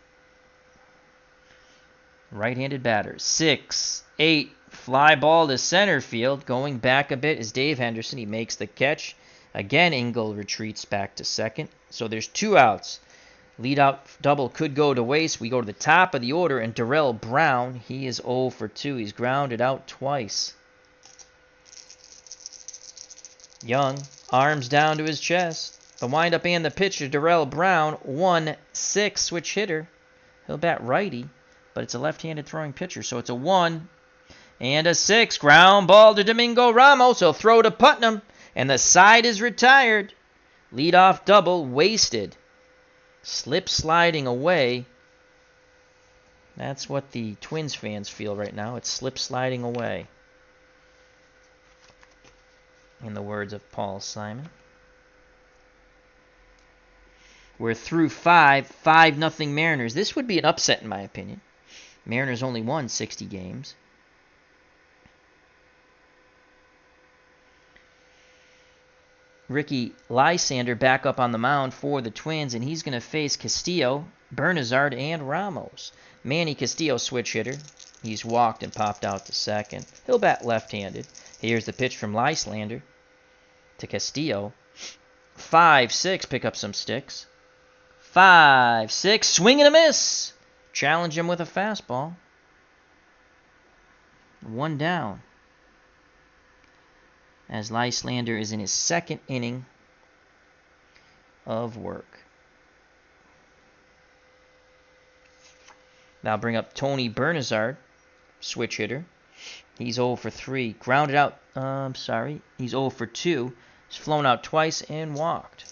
Right-handed batter. 6-8. Fly ball to center field. Going back a bit is Dave Henderson. He makes the catch. Again, Engel retreats back to second. So there's 2 outs. Leadout double could go to waste. We go to the top of the order, and Darrell Brown, he is 0 for 2. He's grounded out twice. Young, arms down to his chest. The windup and the pitch to Darrell Brown, 1-6 switch hitter. He'll bat righty, but it's a left-handed throwing pitcher, so it's a 1 and a 6. Ground ball to Domingo Ramos. He'll throw to Putnam, and the side is retired. Leadoff double wasted. Slip sliding away. That's what the Twins fans feel right now. It's slip sliding away, in the words of Paul Simon. We're through 5-0 Mariners. This would be an upset in my opinion. Mariners only won 60 games. Ricky Lysander back up on the mound for the Twins, and he's going to face Castillo, Bernazard, and Ramos. Manny Castillo, switch hitter. He's walked and popped out to second. He'll bat left-handed. Here's the pitch from Lysander to Castillo. 5-6, pick up some sticks. 5-6, swing and a miss. Challenge him with a fastball. 1 down. As Lysander is in his second inning of work. Now bring up Tony Bernazard, switch hitter. He's 0 for 3. Grounded out. He's 0 for 2. He's flown out twice and walked.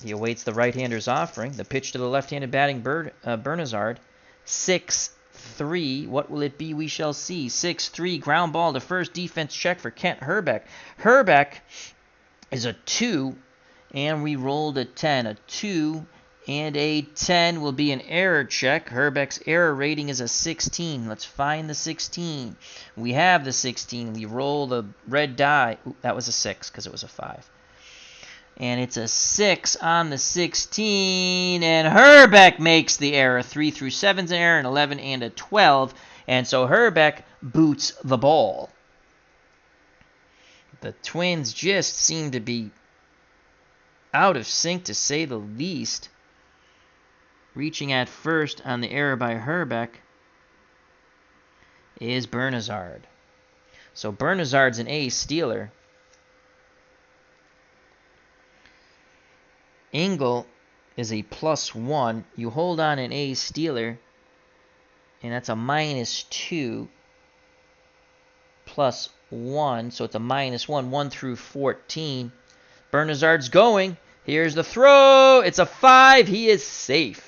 He awaits the right-hander's offering. The pitch to the left-handed batting Bernazard. 6-3. What will it be? We shall see. 6-3. Ground ball to first. Defense check for Kent Hrbek. Hrbek is a 2, and we rolled a 10. A 2 and a 10 will be an error check. Hrbek's error rating is a 16. Let's find the 16. We have the 16. We roll the red die. Ooh, that was a 6 because it was a 5. And it's a 6 on the 16. And Hrbek makes the error. 3 through 7's an error, an 11 and a 12. And so Hrbek boots the ball. The Twins just seem to be out of sync, to say the least. Reaching at first on the error by Hrbek is Bernazard. So Bernazard's an ace stealer. Engel is a +1. You hold on an ace stealer, and that's a -2 +1. So it's a -1, 1 through 14. Bernazard's going. Here's the throw. It's a 5. He is safe.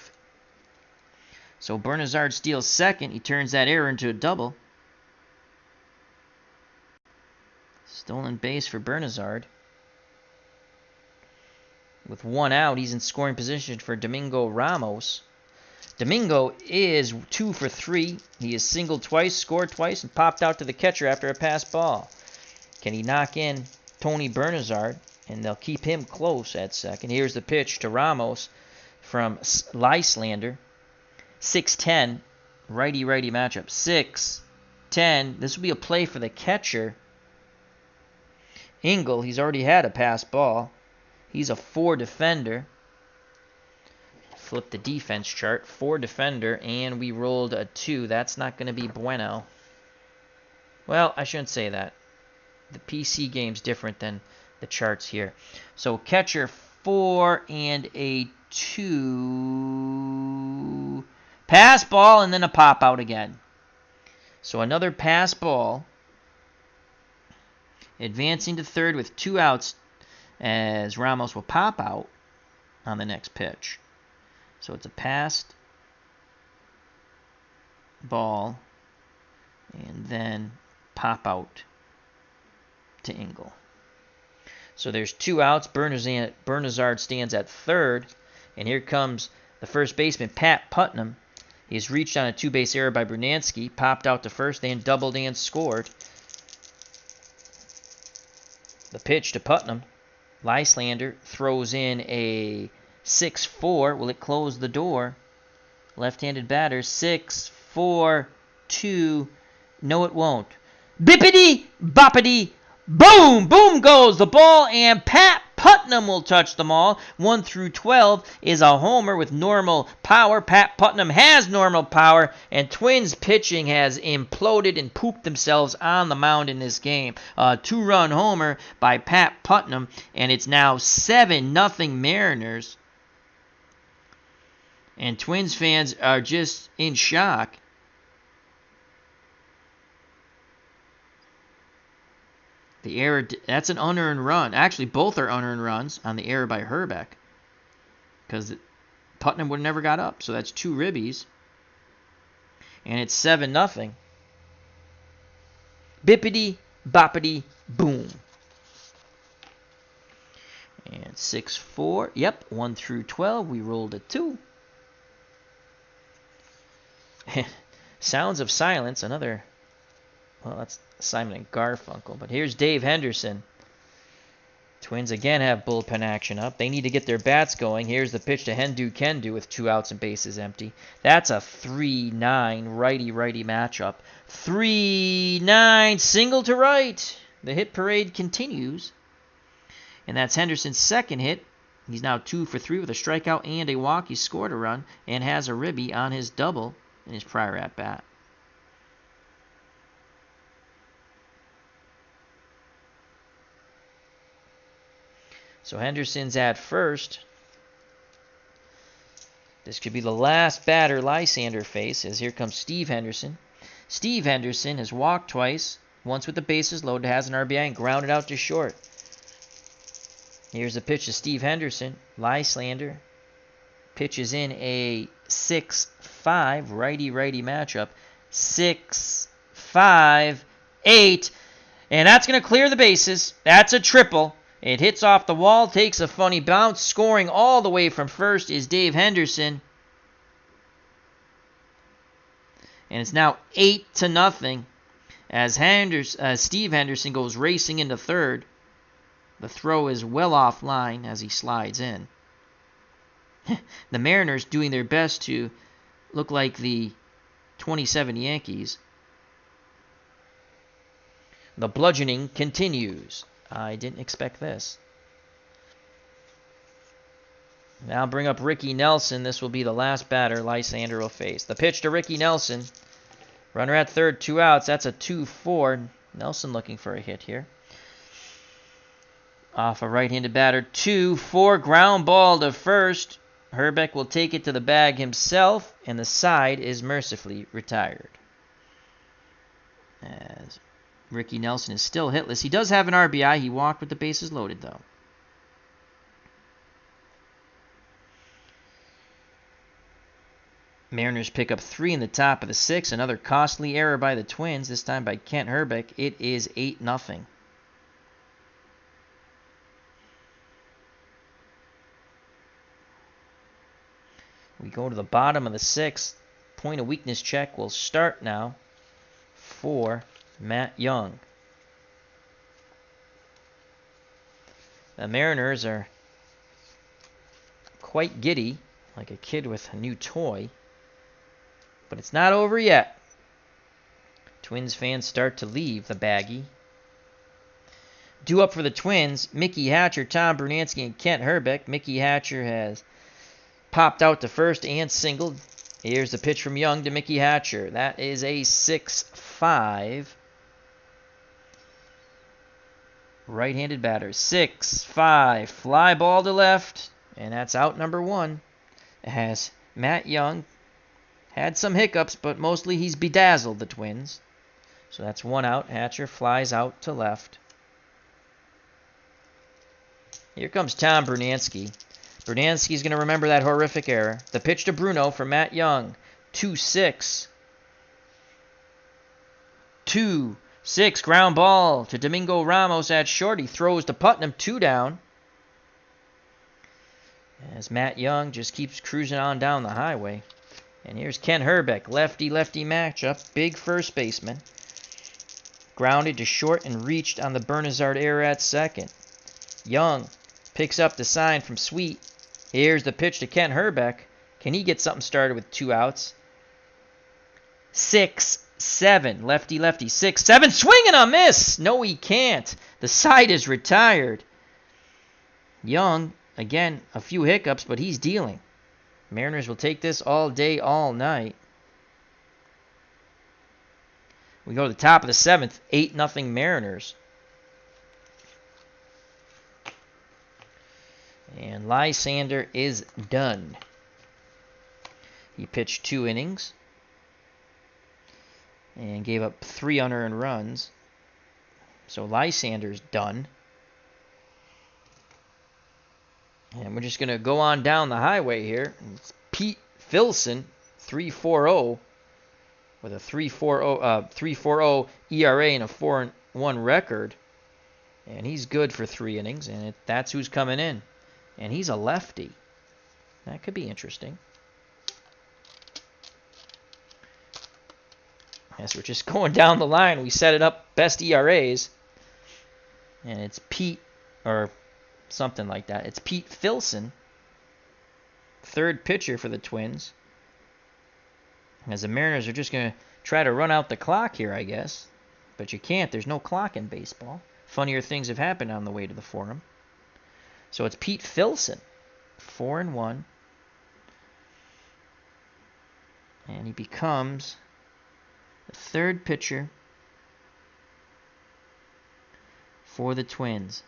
So Bernazard steals second. He turns that error into a double. Stolen base for Bernazard. With 1 out, he's in scoring position for Domingo Ramos. Domingo is 2 for 3. He has singled twice, scored twice, and popped out to the catcher after a pass ball. Can he knock in Tony Bernazard? And they'll keep him close at second. Here's the pitch to Ramos from Lyslander. 6-10. Righty-righty matchup. 6-10. This will be a play for the catcher. Engel, he's already had a pass ball. He's a 4 defender. Flip the defense chart. 4 defender, and we rolled a 2. That's not going to be bueno. Well, I shouldn't say that. The PC game's different than the charts here. So catcher 4 and a 2. Pass ball and then a pop out again. So another pass ball. Advancing to third with 2 outs, as Ramos will pop out on the next pitch. So it's a passed ball and then pop out to Engel. So there's 2 outs. Bernazard stands at third. And here comes the first baseman, Pat Putnam. He's reached on a 2-base error by Brunansky, popped out to first, then doubled and scored. The pitch to Putnam. Lyslander throws in a 6-4. Will it close the door? Left-handed batter, 6-4-2. No, it won't. Bippity, boppity, boom! Boom goes the ball, and Pat Putnam will touch them all. 1 through 12 is a homer with normal power. Pat Putnam has normal power, and Twins pitching has imploded and pooped themselves on the mound in this game. A 2-run homer by Pat Putnam, and it's now 7-0 Mariners. And Twins fans are just in shock. The error, that's an unearned run. Actually, both are unearned runs on the error by Hrbek, because Putnam would have never got up. So that's 2 ribbies. And it's 7-0. Bippity, boppity, boom. And 6-4. Yep, 1 through 12. We rolled a 2. Sounds of Silence, another... Well, that's Simon and Garfunkel. But here's Dave Henderson. Twins again have bullpen action up. They need to get their bats going. Here's the pitch to Hendu Kendu with 2 outs and bases empty. That's a 3-9 righty-righty matchup. 3-9 single to right. The hit parade continues. And that's Henderson's second hit. He's now 2 for 3 with a strikeout and a walk. He scored a run and has a ribby on his double in his prior at-bat. So Henderson's at first. This could be the last batter Lysander faces. Here comes Steve Henderson. Steve Henderson has walked twice, once with the bases loaded, has an RBI, and grounded out to short. Here's the pitch to Steve Henderson. Lysander pitches in a 6-5 righty-righty matchup. 6-5-8. And that's going to clear the bases. That's a triple. It hits off the wall, takes a funny bounce. Scoring all the way from first is Dave Henderson. And it's now 8-0 as Steve Henderson goes racing into third. The throw is well offline as he slides in. The Mariners doing their best to look like the 27 Yankees. The bludgeoning continues. I didn't expect this. Now bring up Ricky Nelson. This will be the last batter Lysander will face. The pitch to Ricky Nelson. Runner at third, 2 outs. That's a 2-4. Nelson looking for a hit here. Off a right-handed batter. 2-4. Ground ball to first. Herbeck will take it to the bag himself, and the side is mercifully retired. As Ricky Nelson is still hitless. He does have an RBI. He walked with the bases loaded, though. Mariners pick up 3 in the top of the 6th. Another costly error by the Twins, this time by Kent Herbeck. It is 8-0. We go to the bottom of the 6th. Point of weakness check will start now for Matt Young. The Mariners are quite giddy, like a kid with a new toy. But it's not over yet. Twins fans start to leave the baggie. Due up for the Twins, Mickey Hatcher, Tom Brunansky, and Kent Herbeck. Mickey Hatcher has popped out to first and singled. Here's the pitch from Young to Mickey Hatcher. That is a 6-5. Right-handed batter. 6-5. Fly ball to left. And that's out number 1. As Matt Young had some hiccups, but mostly he's bedazzled the Twins. So that's 1 out. Hatcher flies out to left. Here comes Tom Brunansky. Brunansky's going to remember that horrific error. The pitch to Bruno for Matt Young. 2-6. 2-6. Ground ball to Domingo Ramos at short. He throws to Putnam. 2 down. As Matt Young just keeps cruising on down the highway. And here's Ken Herbeck. Lefty-lefty matchup. Big first baseman. Grounded to short and reached on the Bernazard error at second. Young picks up the sign from Sweet. Here's the pitch to Ken Herbeck. Can he get something started with 2 outs? 6-7. Lefty-lefty. 6-7. Swing and a miss! No, he can't. The side is retired. Young, again, a few hiccups, but he's dealing. Mariners will take this all day, all night. We go to the top of the 7th. 8-0 Mariners. And Lysander is done. He pitched 2 innings and gave up 3 unearned runs. So Lysander's done. And we're just going to go on down the highway here. It's Pete Filson, 3.40, with a 3.40 ERA and a 4-1 record. And he's good for 3 innings, and that's who's coming in. And he's a lefty. That could be interesting. As we're just going down the line, we set it up best ERAs. And it's Pete, or something like that. It's Pete Filson, 3rd pitcher for the Twins. As the Mariners are just going to try to run out the clock here, I guess. But you can't. There's no clock in baseball. Funnier things have happened on the way to the Forum. So it's Pete Filson, 4-1. And he becomes the 3rd pitcher for the Twins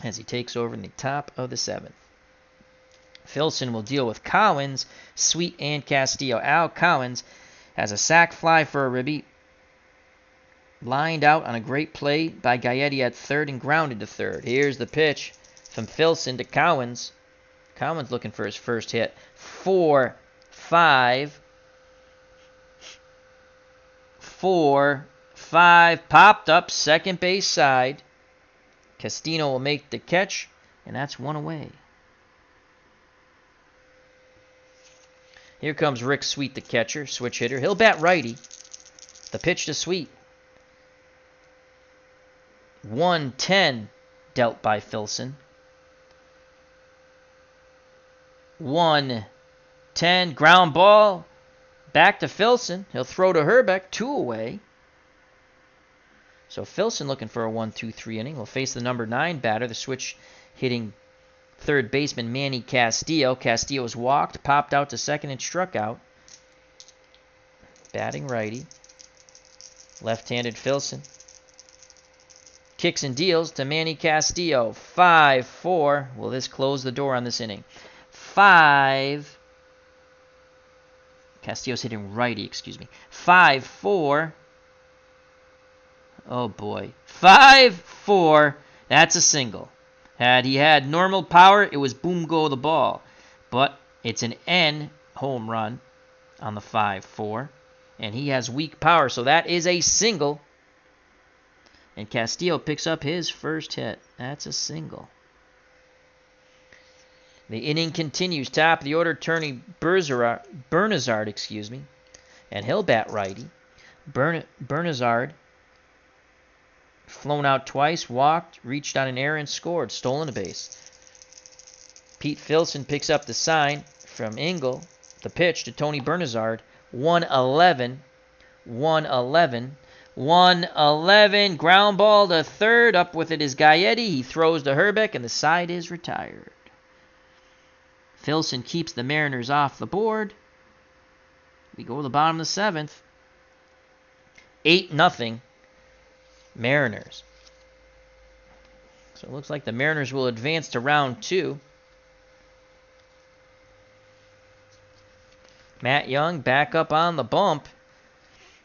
as he takes over in the top of the 7th. Filson will deal with Collins, Sweet, and Castillo. Al Collins has a sac fly for a ribby. Lined out on a great play by Gaetti at 3rd and grounded to 3rd. Here's the pitch. from Filson to Cowens. Cowens looking for his first hit. 4, 5. 4, 5. Popped up, second base side. Castino will make the catch, and that's one away. Here comes Rick Sweet, the catcher, switch hitter. He'll bat righty. The pitch to Sweet. 1-10 dealt by Filson. 1-10 ground ball. Back to Filson. He'll throw to Herbeck. 2 away. So Filson looking for a 1-2-3 inning. Will face the number 9 batter, the switch hitting third baseman Manny Castillo. Castillo was walked, popped out to second, and struck out. Batting righty. Left-handed Filson. Kicks and deals to Manny Castillo. 5-4. Will this close the door on this inning? 5. Castillo's hitting righty, excuse me. 5-4. Oh boy. 5-4. That's a single. Had he had normal power, it was boom go the ball. But it's an N home run on the 5-4. And he has weak power, so that is a single. And Castillo picks up his first hit. That's a single. The inning continues. Top of the order, Tony Bernazard, and he'll bat righty. Bernazard flown out twice, walked, reached on an error, and scored. Stolen a base. Pete Filson picks up the sign from Engel. The pitch to Tony Bernazard. 1-11. 1-11. Ground ball to third. Up with it is Gaetti. He throws to Herbeck, and the side is retired. Filson keeps the Mariners off the board. We go to the bottom of the 7th. 8-0 Mariners. So it looks like the Mariners will advance to round 2. Matt Young back up on the bump.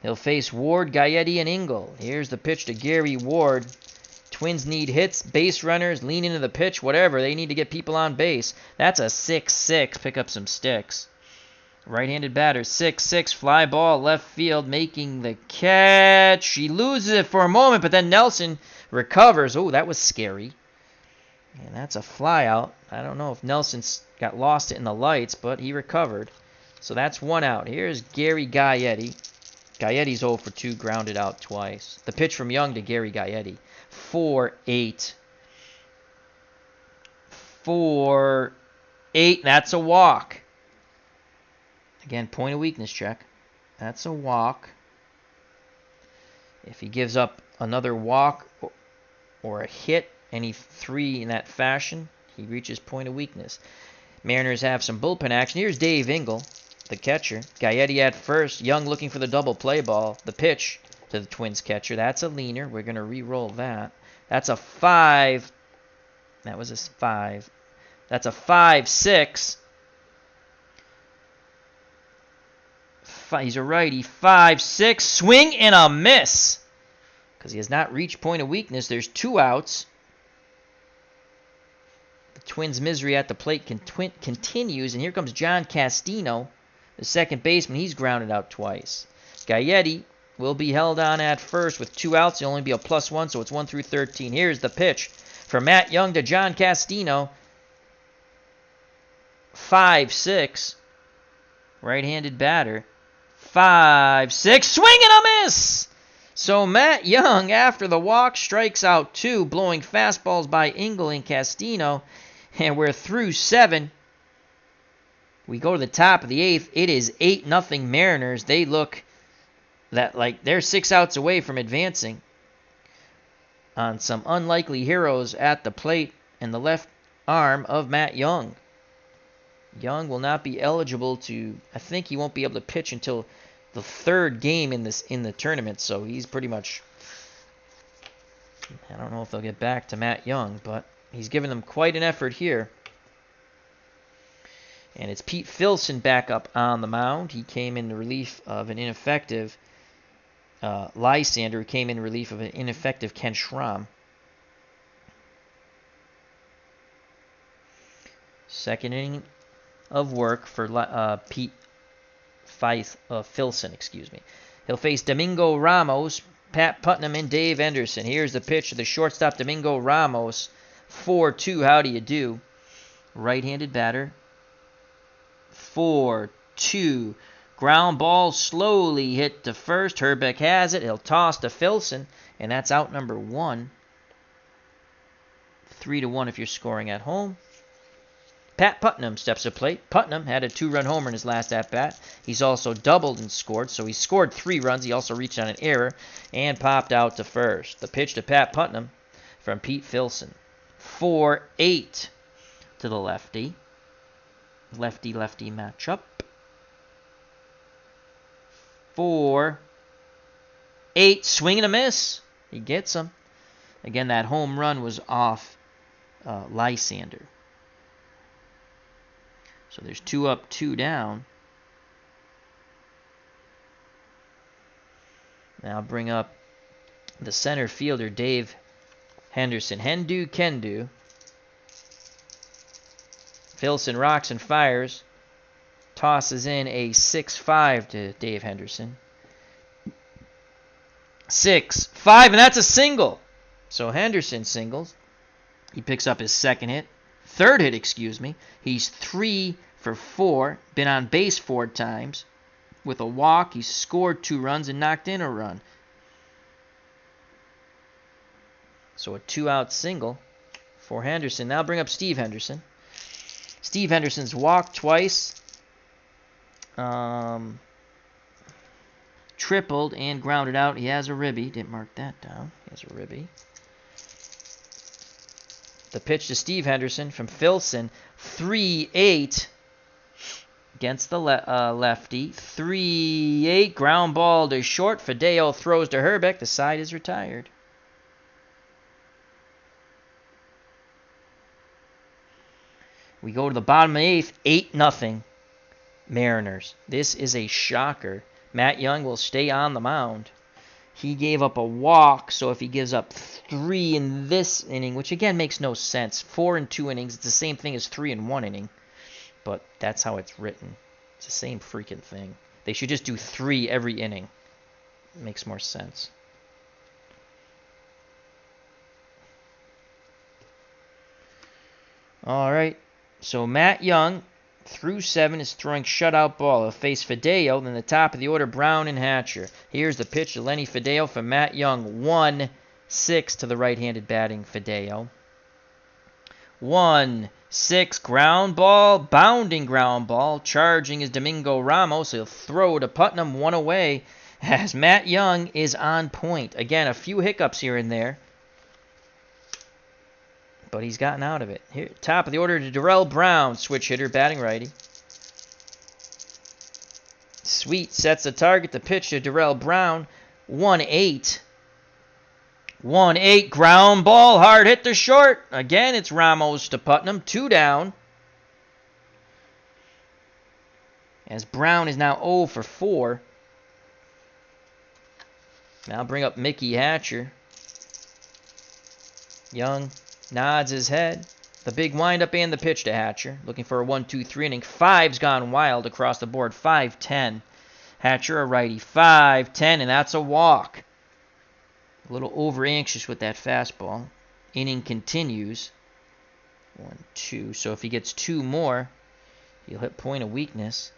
He'll face Ward, Gaetti, and Engel. Here's the pitch to Gary Ward. Twins need hits, base runners, lean into the pitch, whatever. They need to get people on base. That's a 6-6. Pick up some sticks. Right-handed batter, 6-6. Fly ball, left field, making the catch. He loses it for a moment, but then Nelson recovers. Oh, that was scary. And that's a fly out. I don't know if Nelson got lost in the lights, but he recovered. So that's 1 out. Here's Gary Gaetti. Gaetti's 0 for 2, grounded out twice. The pitch from Young to Gary Gaetti. 4-8. 4-8. That's a walk. Again, point of weakness check. That's a walk. If he gives up another walk or a hit, any 3 in that fashion, he reaches point of weakness. Mariners have some bullpen action. Here's Dave Engel, the catcher. Gaetti at first. Young looking for the double play ball. The pitch to the Twins catcher. That's a leaner. We're going to re-roll that. That's a 5. That was a 5. That's a 5-6. He's a righty. 5-6. Swing and a miss. Because he has not reached point of weakness. There's 2 outs. The Twins' misery at the plate continues. And here comes John Castino, the second baseman. He's grounded out twice. Gaetti will be held on at first with 2 outs. He'll only be a +1, so it's 1 through 13. Here's the pitch from Matt Young to John Castino. 5-6. Right-handed batter. 5-6. Swing and a miss! So Matt Young, after the walk, strikes out 2, blowing fastballs by Engel and Castino. And we're through 7. We go to the top of the 8th. It is 8-0 Mariners. They look that like they're 6 outs away from advancing on some unlikely heroes at the plate and the left arm of Matt Young. Young will not be eligible to, I think he won't be able to pitch until the 3rd game in the tournament, so he's pretty much, I don't know if they'll get back to Matt Young, but he's given them quite an effort here. And it's Pete Filson back up on the mound. He came in relief of an ineffective Lysander, who came in relief of an ineffective Ken Schrom. Second inning of work for Pete Filson, excuse me. He'll face Domingo Ramos, Pat Putnam, and Dave Henderson. Here's the pitch to the shortstop, Domingo Ramos. 4-2, how do you do? Right-handed batter. 4-2. Ground ball slowly hit to first. Herbeck has it. He'll toss to Filson, and that's out number 1. 3-1 if you're scoring at home. Pat Putnam steps to plate. Putnam had a 2-run homer in his last at-bat. He's also doubled and scored, so he scored 3 runs. He also reached on an error and popped out to first. The pitch to Pat Putnam from Pete Filson. 4-8 to the lefty. Lefty-lefty matchup. 4-8. Swing and a miss. He gets him. Again, that home run was off Lysander. So there's 2 up, 2 down. Now bring up the center fielder, Dave Henderson. Hendu Kendu. Filson rocks and fires. Tosses in a 6-5 to Dave Henderson. 6-5, and that's a single. So Henderson singles. He picks up his third hit, excuse me. He's 3 for 4. Been on base 4 times. With a walk, he's scored 2 runs and knocked in a run. So a 2-out single for Henderson. Now bring up Steve Henderson. Steve Henderson's walked twice. Tripled and grounded out. He has a ribby. Didn't mark that down. He has a ribby. The pitch to Steve Henderson from Filson. 3-8 against the lefty. 3-8. Ground ball to short. Fideo throws to Herbeck. The side is retired. We go to the bottom of the 8th. 8-0 Mariners. This is a shocker. Matt Young will stay on the mound. He gave up a walk, so if he gives up 3 in this inning, which again makes no sense, 4 in 2 innings, it's the same thing as 3 in 1 inning, but that's how it's written. It's the same freaking thing. They should just do 3 every inning. It makes more sense. All right, so Matt Young, through 7, is throwing shutout ball. He'll face Fideo, then the top of the order, Brown and Hatcher. Here's the pitch to Lenny Fideo from Matt Young. 1-6 to the right-handed batting Fideo. 1-6, ground ball, bounding ground ball. Charging is Domingo Ramos. He'll throw to Putnam, 1 away, as Matt Young is on point. Again, a few hiccups here and there, but he's gotten out of it. Here, top of the order to Darrell Brown, switch hitter, batting righty. Sweet sets the target. The pitch to Darrell Brown. 1-8. 1-8, ground ball, hard hit to short. Again, it's Ramos to Putnam, 2 down. As Brown is now 0 for 4. Now bring up Mickey Hatcher. Young nods his head. The big windup and the pitch to Hatcher. Looking for a 1-2-3 inning. 5's gone wild across the board. 5-10. Hatcher a righty. 5-10, and that's a walk. A little over anxious with that fastball. Inning continues. 1-2. So if he gets 2 more, he'll hit point of weakness.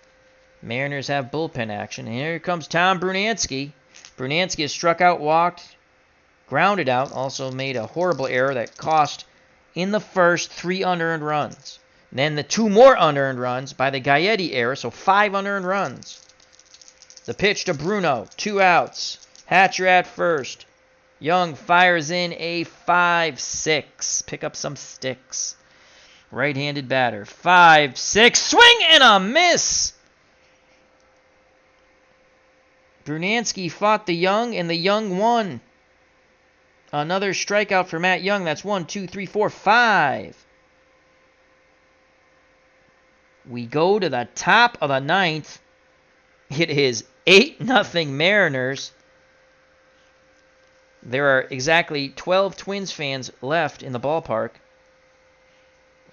Mariners have bullpen action. And here comes Tom Brunansky. Brunansky has struck out, walked, grounded out. Also made a horrible error that cost, in the first, 3 unearned runs. And then the 2 more unearned runs by the Gaetti error, so 5 unearned runs. The pitch to Bruno, 2 outs. Hatcher at first. Young fires in a 5-6. Pick up some sticks. Right-handed batter. 5-6. Swing and a miss! Brunansky fought the Young, and the Young won. Another strikeout for Matt Young. That's 1, 2, 3, 4, 5. We go to the top of the 9th. It is 8-0 Mariners. There are exactly 12 Twins fans left in the ballpark.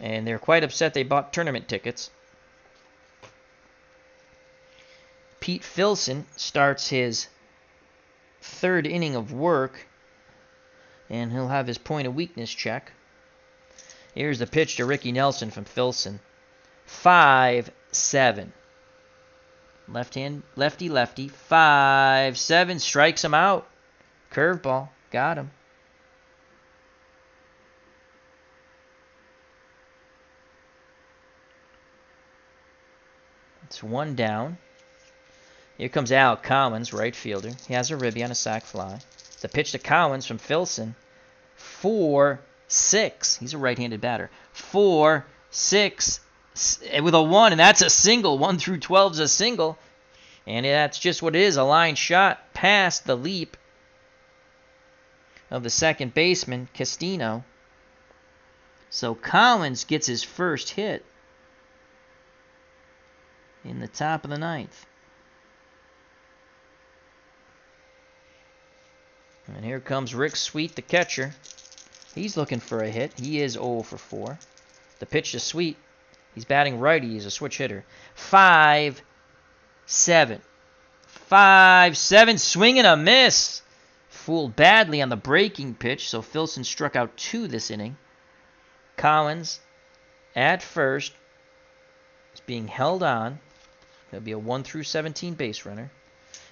And they're quite upset they bought tournament tickets. Pete Filson starts his third inning of work, and he'll have his point of weakness check. Here's the pitch to Ricky Nelson from Filson. 5-7. Lefty. 5-7. Strikes him out. Curveball. Got him. It's 1 down. Here comes Al Collins, right fielder. He has a ribby on a sac fly. The pitch to Collins from Filson. 4-6. He's a right-handed batter. 4-6 with a 1, and that's a single. 1 through 12 is a single. And that's just what it is, a line shot past the leap of the second baseman, Castino. So Collins gets his first hit in the top of the 9th. And here comes Rick Sweet, the catcher. He's looking for a hit. He is 0 for 4. The pitch to Sweet. He's batting righty. He's a switch hitter. 5-7. 5-7. Swing and a miss. Fooled badly on the breaking pitch, so Filson struck out 2 this inning. Collins at first is being held on. He'll be a 1 through 17 base runner.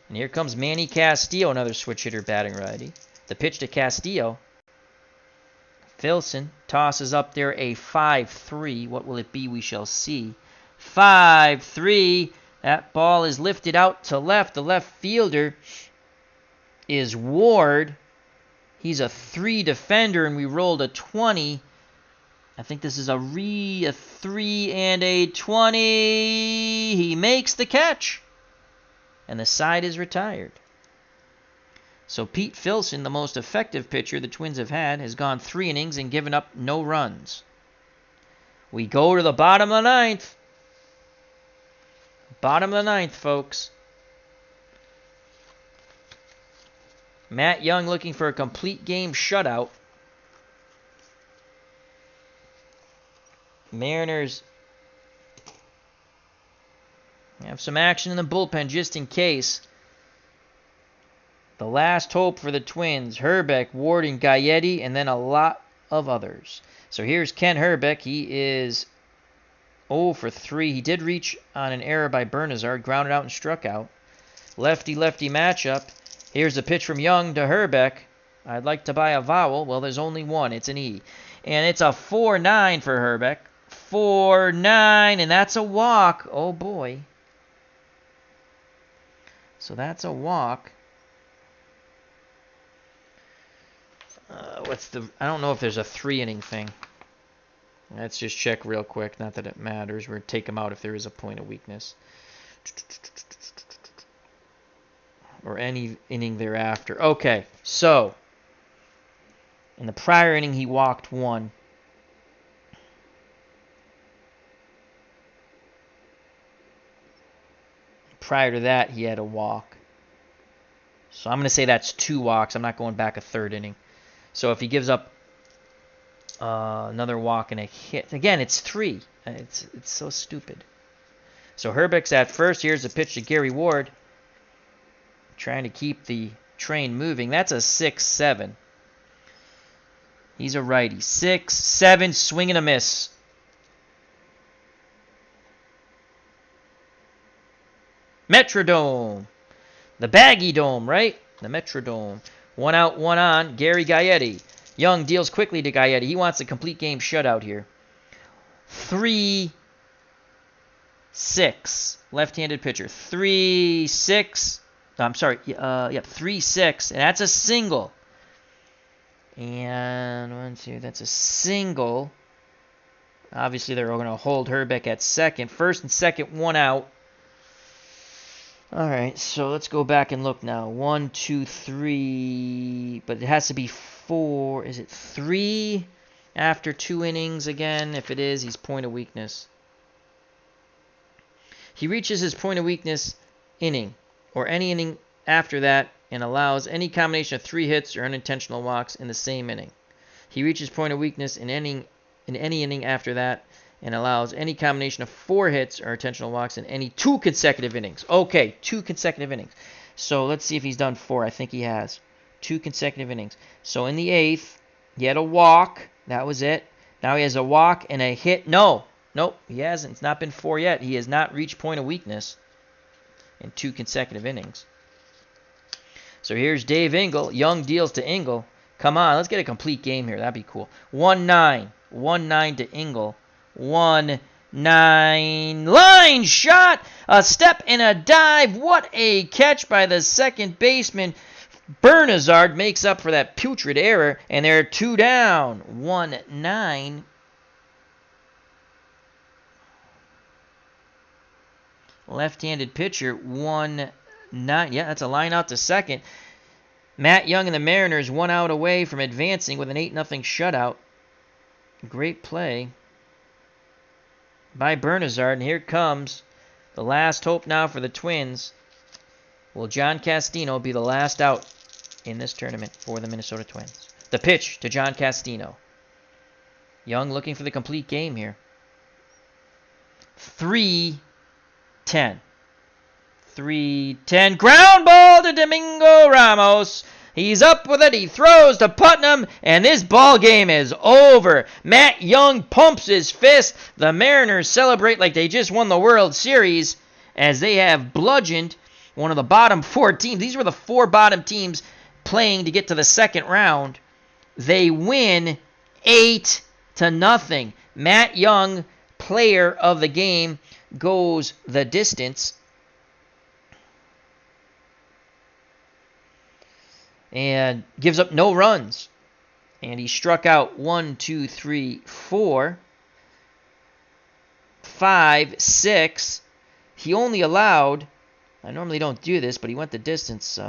And here comes Manny Castillo, another switch hitter batting righty. The pitch to Castillo. Filson tosses up there a 5-3. What will it be? We shall see. 5-3. That ball is lifted out to left. The left fielder is Ward. He's a 3 defender, and we rolled a 20. I think this is a 3 and a 20. He makes the catch. And the side is retired. So Pete Filson, the most effective pitcher the Twins have had, has gone 3 innings and given up no runs. We go to the bottom of the 9th. Bottom of the 9th, folks. Matt Young looking for a complete game shutout. Mariners have some action in the bullpen just in case. The last hope for the Twins. Herbeck, Ward, and Gaetti, and then a lot of others. So here's Ken Herbeck. He is 0 for 3. He did reach on an error by Bernazard, grounded out and struck out. Lefty-lefty matchup. Here's a pitch from Young to Herbeck. I'd like to buy a vowel. Well, there's only one. It's an E. And it's a 4-9 for Herbeck. 4-9, and that's a walk. Oh, boy. So that's a walk. I don't know if there's a 3-inning thing. Let's just check real quick. Not that it matters. We're going to take him out if there is a point of weakness. Or any inning thereafter. Okay, so in the prior inning, he walked 1. Prior to that, he had a walk. So I'm going to say that's 2 walks. I'm not going back a 3rd inning. So if he gives up another walk and a hit, again, it's 3. It's so stupid. So Herbeck's at first. Here's a pitch to Gary Ward. Trying to keep the train moving. That's a 6-7. He's a righty. 6-7, swing and a miss. Metrodome. The Baggy Dome, right? The Metrodome. 1 out, 1 on. Gary Gaetti. Young deals quickly to Gaetti. He wants a complete game shutout here. 3-6. Left-handed pitcher. 3-6. I'm sorry. 3-6. And that's a single. And 1, 2. That's a single. Obviously, they're going to hold Herbeck at second. First and second, 1 out. All right, so let's go back and look now. 1, 2, 3, but it has to be 4. Is it 3 after 2 innings again? If it is, he's point of weakness. He reaches his point of weakness inning, or any inning after that, and allows any combination of 3 hits or unintentional walks in the same inning. He reaches point of weakness in inning in any inning after that, and allows any combination of 4 hits or intentional walks in any 2 consecutive innings. Okay, 2 consecutive innings. So let's see if he's done 4. I think he has. 2 consecutive innings. So in the 8th, he had a walk. That was it. Now he has a walk and a hit. Nope, he hasn't. It's not been 4 yet. He has not reached point of weakness in 2 consecutive innings. So here's Dave Engel. Young deals to Engel. Come on, let's get a complete game here. That'd be cool. 1-9. 1-9 to Engel. 1-9. Line shot. A step and a dive. What a catch by the second baseman. Bernazard makes up for that putrid error, and they're 2 down. 1-9. Left-handed pitcher. 1-9. Yeah, that's a line out to second. Matt Young and the Mariners 1 out away from advancing with an 8-0 shutout. Great play by Bernazard, and here comes the last hope now for the Twins. Will John Castino be the last out in this tournament for the Minnesota Twins? The pitch to John Castino. Young looking for the complete game here. 3-10. 3-10. Ground ball to Domingo Ramos. He's up with it. He throws to Putnam, and this ball game is over. Matt Young pumps his fist. The Mariners celebrate like they just won the World Series as they have bludgeoned one of the bottom 4 teams. These were the 4 bottom teams playing to get to the second round. They win 8-0. Matt Young, player of the game, goes the distance. And gives up no runs. And he struck out 1, 2, 3, 4, 5, 6. He only allowed, I normally don't do this, but he went the distance.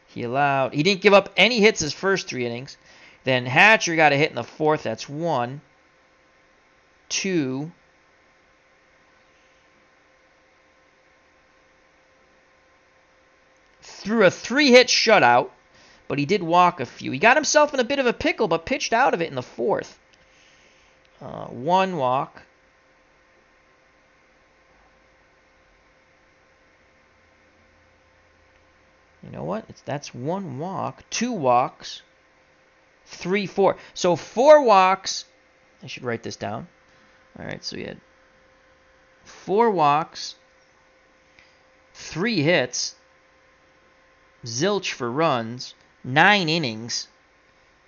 He didn't give up any hits his first 3 innings. Then Hatcher got a hit in the 4th. That's 1, 2, threw a 3-hit shutout. But he did walk a few. He got himself in a bit of a pickle, but pitched out of it in the 4th. 1 walk. You know what? That's 1 walk. 2 walks. 3, 4. So 4 walks. I should write this down. All right, so he had 4 walks. 3 hits. Zilch for runs. 9 innings.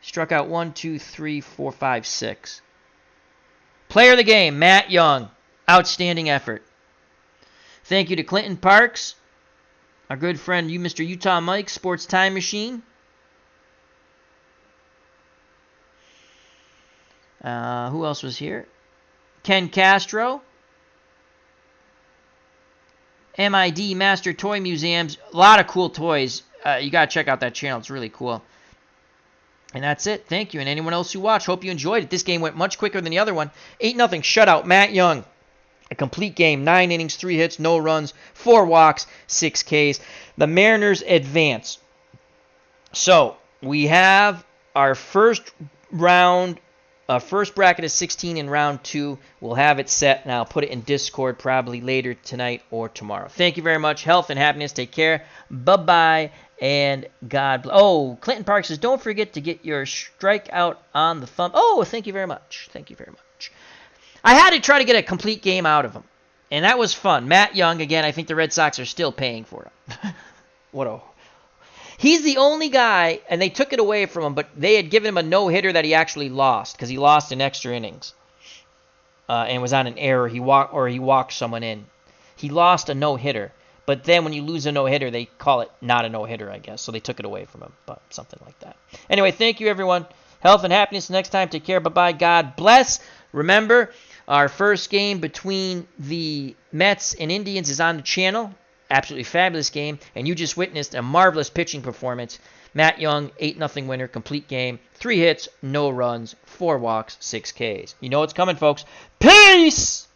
Struck out 1, 2, 3, 4, 5, 6. Player of the game, Matt Young. Outstanding effort. Thank you to Clinton Parks, our good friend, Mr. Utah Mike, Sports Time Machine. Who else was here? Ken Castro. MID Master Toy Museums. A lot of cool toys. You got to check out that channel. It's really cool. And that's it. Thank you. And anyone else who watched, hope you enjoyed it. This game went much quicker than the other one. 8-0 shutout. Matt Young. A complete game. 9 innings, 3 hits, no runs, 4 walks, 6 Ks. The Mariners advance. So we have our first round, first bracket of 16 in round 2. We'll have it set, and I'll put it in Discord probably later tonight or tomorrow. Thank you very much. Health and happiness. Take care. Bye-bye. And God bless. Oh, Clinton Park says, don't forget to get your strikeout on the thumb. Oh, thank you very much. Thank you very much. I had to try to get a complete game out of him, and that was fun. Matt Young, again, I think the Red Sox are still paying for him. He's the only guy, and they took it away from him, but they had given him a no-hitter that he actually lost because he lost in extra innings and was on an error. He walked someone in. He lost a no-hitter. But then when you lose a no-hitter, they call it not a no-hitter, I guess. So they took it away from him, but something like that. Anyway, thank you, everyone. Health and happiness next time. Take care. Bye-bye. God bless. Remember, our first game between the Mets and Indians is on the channel. Absolutely fabulous game. And you just witnessed a marvelous pitching performance. Matt Young, 8-0 winner, complete game. 3 hits, no runs, 4 walks, 6 Ks. You know what's coming, folks. Peace!